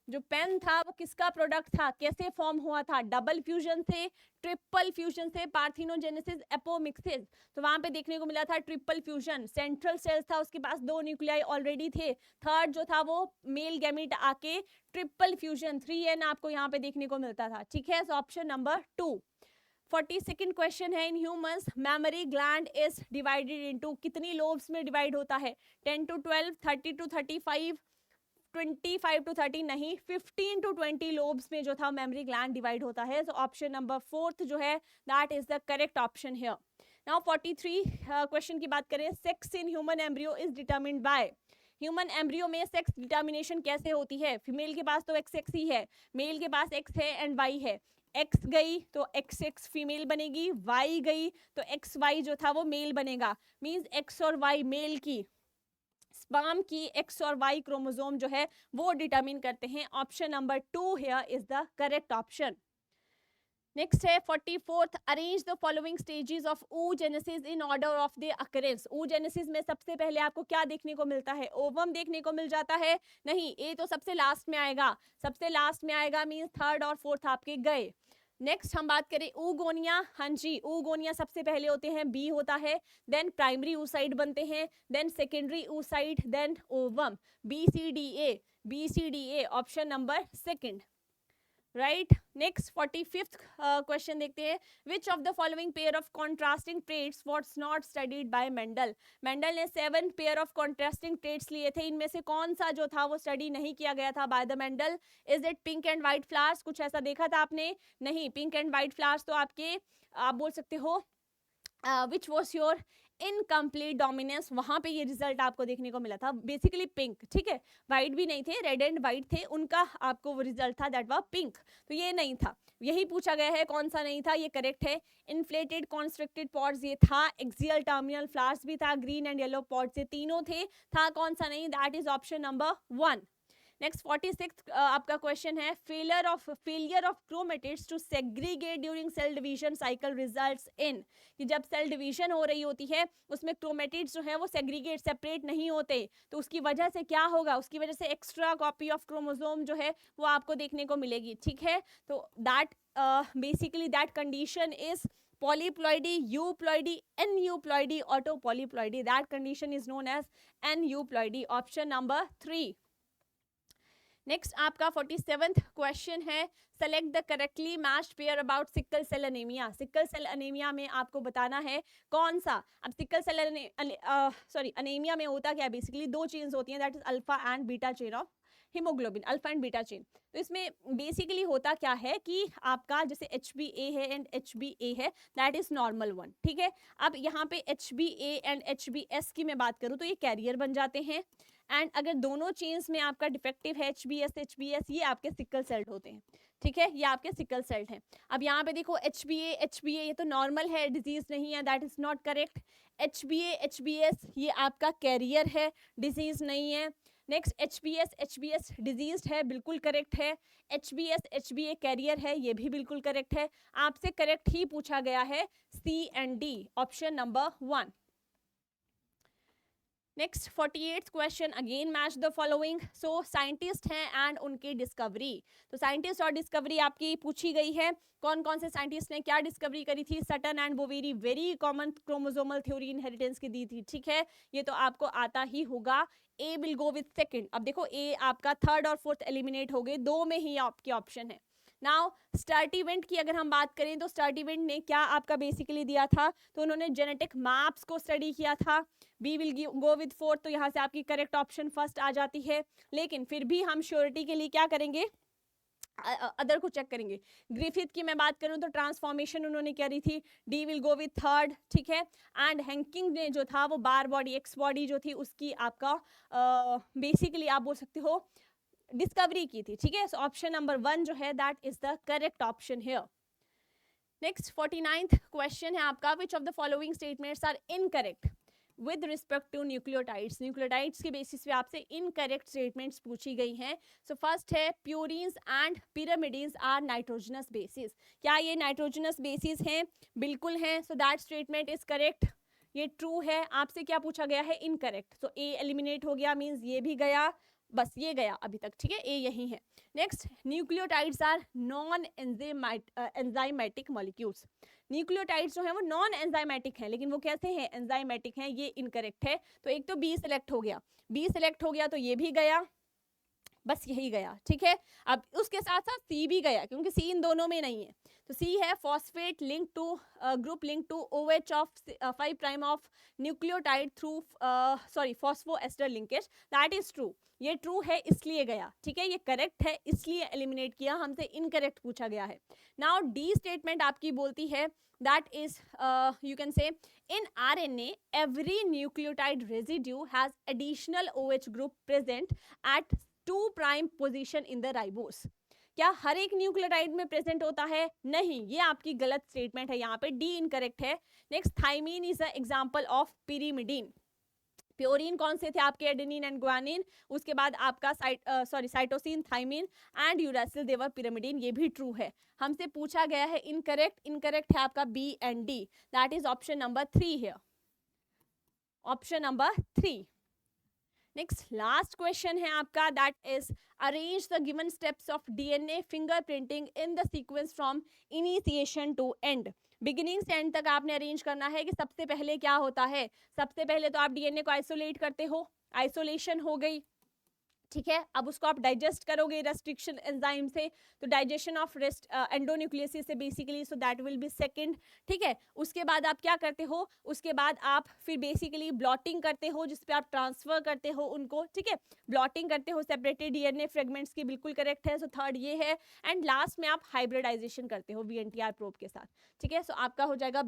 जो पेन था वो किसका प्रोडक्ट था, कैसे फॉर्म हुआ था, डबल फ्यूजन से, ट्रिपल फ्यूजन से, पार्थिनोजेनेसिस, एपोमिक्सिस, तो वहां पे देखने को मिला था ट्रिपल फ्यूजन। सेंट्रल सेल्स था, उसके पास 2 न्यूक्लियाई ऑलरेडी थे, थर्ड जो था वो मेल गैमीट आके ट्रिपल फ्यूजन 3n आपको यहाँ पे देखने को मिलता था, ठीक है। So option number 2। 42nd question है, in humans mammary gland is divided into, कितनी लोब्स में डिवाइड होता है, 10 to 12, 30 to 35, 25 to 30, नहीं 15 to 20 लोब्स में जो था मेमोरी ग्लैंड डिवाइड होता है। सो ऑप्शन नंबर 4 जो है that is the correct option here. Now 43 question की बात करें, sex in human embryo is determined bye, human embryo में सेक्स डिटर्मिनेशन कैसे होती है, फीमेल के पास तो एक्स ही है, मेल के पास एक्स है एंड वाई है, एक्स गई तो एक्स फीमेल बनेगी, वाई गई तो एक्स वाई जो था वो मेल बनेगा, मींस एक्स और वाई मेल की स्पर्म की एक्स और वाई क्रोमोसोम जो है वो डिटरमिन करते हैं। Option number 2 here is the correct option. Next है 44th, arrange the following stages of oogenesis in order of the occurrence. oogenesis में सबसे पहले आपको क्या देखने को मिलता है, ओवम देखने को मिल जाता है, नहीं ये तो सबसे लास्ट में आएगा, सबसे लास्ट में आएगा मींस थर्ड और फोर्थ आपके गए। नेक्स्ट हम बात करें oogonia, हाँ जी oogonia सबसे पहले होते हैं, बी होता है, देन प्राइमरी oocyte बनते हैं, then secondary oocyte, then ovum, BCDA option number 2, right. Next 45th question देखते हैं, which of the following pair of contrasting traits was not studied by Mendel. Mendel ने 7 पेयर ऑफ कॉन्ट्रास्टिंग ट्रेट्स लिए थे, इनमें से कौन सा जो था वो स्टडी नहीं किया गया था by the Mendel. Is it pink and white flowers, कुछ ऐसा देखा था आपने, नहीं, पिंक एंड व्हाइट फ्लावर्स तो आपके आप बोल सकते हो which was your incomplete dominance, वहां पे ये रिजल्ट आपको देखने को मिला था, बेसिकली पिंक, ठीक है, व्हाइट भी नहीं थे, रेड एंड व्हाइट थे, उनका आपको वो रिजल्ट था दैट वाज पिंक, तो ये नहीं था, यही पूछा गया है कौन सा नहीं था, ये करेक्ट है। इन्फ्लेटेड कॉन्स्ट्रिक्टेड पॉड्स ये था, एक्सियल टर्मिनल फ्लावर्स भी था, ग्रीन एंड येलो पॉड्स ये तीनों थे, था कौन सा नहीं, that is option number 1। Next 46 आपका क्वेश्चन है, failure of chromatids to segregate during cell division cycle results in, कि जब सेल डिवीजन हो रही होती है उसमें क्रोमेटिड्स जो है वो सेग्रीगेट सेपरेट नहीं होते, तो उसकी वजह से क्या होगा, उसकी वजह से एक्स्ट्रा कॉपी ऑफ क्रोमोसोम जो है वो आपको देखने को मिलेगी, ठीक है। तो that basically that condition is polyploidy, euploidy, aneuploidy, autopolyploidy, that condition is known as aneuploidy, option number 3। Next आपका 47th क्वेश्चन है, select the correctly matched pair about sickle cell anaemia. Sickle cell anaemia में आपको बताना है कौन सा, अब sickle cell anaemia में होता क्या, बेसिकली 2 चेन्स होती हैं, that is alpha and beta chain of haemoglobin, alpha and beta chain. तो इसमें बेसिकली होता क्या है कि आपका जैसे HbA है एंड HbA है, दैट इज नॉर्मल वन, ठीक है। अब यहाँ पे HbA एंड HbS की मैं बात करूँ तो ये कैरियर बन जाते हैं, एंड अगर दोनों चेन्स में आपका डिफेक्टिव है HbS ये आपके सिकल सेल्ड होते हैं, ठीक है, ये आपके सिकल सेल्ड हैं। अब यहाँ पे देखो HbA ये तो नॉर्मल है, डिजीज नहीं है, that is not correct. HbS ये आपका कैरियर है, डिजीज नहीं है। नेक्स्ट HbS डिजीज है, बिल्कुल करेक्ट है। HbA कैरियर है, ये भी बिल्कुल करेक्ट है। आपसे करेक्ट ही पूछा गया है C and D, option number 1। Next 48th question, again match the following. So scientist हैं एंड उनकी डिस्कवरी, तो साइंटिस्ट और डिस्कवरी आपकी पूछी गई है, कौन कौन से साइंटिस्ट ने क्या डिस्कवरी करी थी। Sutton and Boveri very common chromosomal theory inheritance की दी थी, ठीक है, ये तो आपको आता ही होगा। ए विल गो विद सेकंड, अब देखो ए आपका थर्ड और फोर्थ एलिमिनेट हो गए, 2 में ही आपके ऑप्शन है। नाउ स्टर्टिवेंट की अगर हम बात करें तो स्टर्टिवेंट ने क्या आपका बेसिकली दिया था, तो उन्होंने जेनेटिक मैप्स को स्टडी किया था। बी विल गो विद 4, तो यहाँ से आपकी करेक्ट ऑप्शन फर्स्ट आ जाती है, लेकिन फिर भी हम श्योरिटी के लिए क्या करेंगे, अदर को चेक करेंगे। ग्रिफिथ की मैं बात करूं तो ट्रांसफॉर्मेशन उन्होंने करी थी, D will go with third, ठीक है। एंड हैंकिंग ने जो था वो बार बॉडी एक्स बॉडी जो थी उसकी आपका बेसिकली आप बोल सकते हो डिस्कवरी की थी, ठीक है। सो ऑप्शन नंबर 1 जो है that is the correct option here. Next 49th question है आपका, which of the following statements are incorrect with respect to nucleotides. Nucleotides के बेसिस पे आपसे इनकरेक्ट स्टेटमेंट्स पूछी गई हैं। सो फर्स्ट है purines and pyrimidines are nitrogenous bases. क्या ये नाइट्रोजनस बेसिस हैं? बिल्कुल हैं। So that statement is correct, ये ट्रू है। आपसे क्या पूछा गया है? इनकरेक्ट। सो ए एलिमिनेट हो गया, मीन्स ये भी गया, बस ये गया अभी तक, ठीक है, ए यही है। Next, nucleotides are non enzymatic molecules. Nucleotides जो है वो नॉन एंजाइमेटिक हैं, लेकिन वो कैसे हैं? एंजाइमेटिक हैं, ये इनकरेक्ट है। तो एक तो बी सिलेक्ट हो गया, बी सिलेक्ट हो गया तो ये भी गया, बस यही गया, ठीक है। अब उसके साथ साथ सी भी गया, क्योंकि सी इन दोनों में नहीं है। तो सी है phosphate link to group link to OH of 5 prime of nucleotide through sorry phosphoester linkage, that is true. ये ट्रू है इसलिए गया, ठीक है, ये करेक्ट है इसलिए एलिमिनेट किया, हमसे इनकरेक्ट पूछा गया है। नाउ डी स्टेटमेंट आपकी बोलती है that is you can say in RNA every nucleotide residue has additional OH group present at 2 prime position in the ribose। क्या हर एक न्यूक्लियोटाइड में प्रेजेंट होता है? नहीं, ये आपकी गलत स्टेटमेंट है, यहाँ पे डी इनकरेक्ट है। Next, thymine is a example of pyrimidine. Purine कौन से थे आपके? Adenine and guanine. उसके बाद आपका cytosine, thymine and uracil, they're pyrimidine, ये भी ट्रू है। हमसे पूछा गया है इनकरेक्ट, इनकरेक्ट है आपका B and D, that is option number 3 here, option number 3। Next last question है आपका, that is arrange the given steps of DNA fingerprinting in the sequence from initiation to end. Beginning से end तक आपने arrange करना है कि सबसे पहले क्या होता है। सबसे पहले तो आप DNA को आइसोलेट करते हो, आइसोलेशन हो गई, ठीक है। अब उसको आप डाइजेस्ट करोगे रेस्ट्रिक्शन एंजाइम से, तो डाइजेशन ऑफ रेस्ट एंडोन्यूक्लियसिस से basically, so that will be second, ठीक है। उसके बाद आप क्या करते हो? उसके बाद आप फिर बेसिकली ब्लॉटिंग करते हो, जिसपे आप ट्रांसफर करते हो उनको, ठीक है, ब्लॉटिंग करते हो सेपरेटेड DNA फ्रेगमेंट्स की, बिल्कुल करेक्ट है। सो थर्ड ये है, एंड लास्ट में आप हाइब्रिडाइजेशन करते हो VNTR प्रोब के साथ, ठीक है। सो आपका हो जाएगा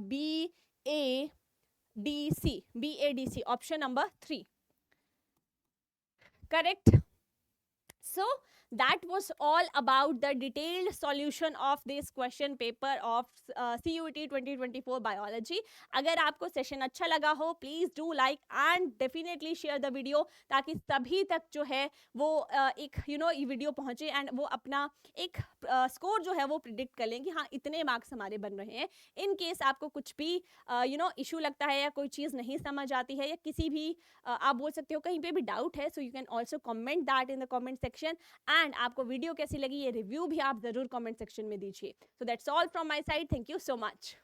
BADC, option number 3 correct. So that was all about the detailed solution of this question paper of CUET 2024 biology। अगर आपको सेशन अच्छा लगा हो, please do like and definitely share the video, ताकि सभी तक जो है वो एक ये वीडियो पहुंचे एंड वो अपना एक स्कोर जो है वो प्रिडिक्ट कर लें कि हाँ इतने मार्क्स हमारे बन रहे हैं। इन केस आपको कुछ भी इशू लगता है या कोई चीज़ नहीं समझ आती है या किसी भी आप बोल सकते हो कहीं पे भी डाउट है, so you can also comment that in the comment section. And आपको वीडियो कैसी लगी ये रिव्यू भी आप जरूर कमेंट सेक्शन में दीजिए। So that's all from my side, thank you so much.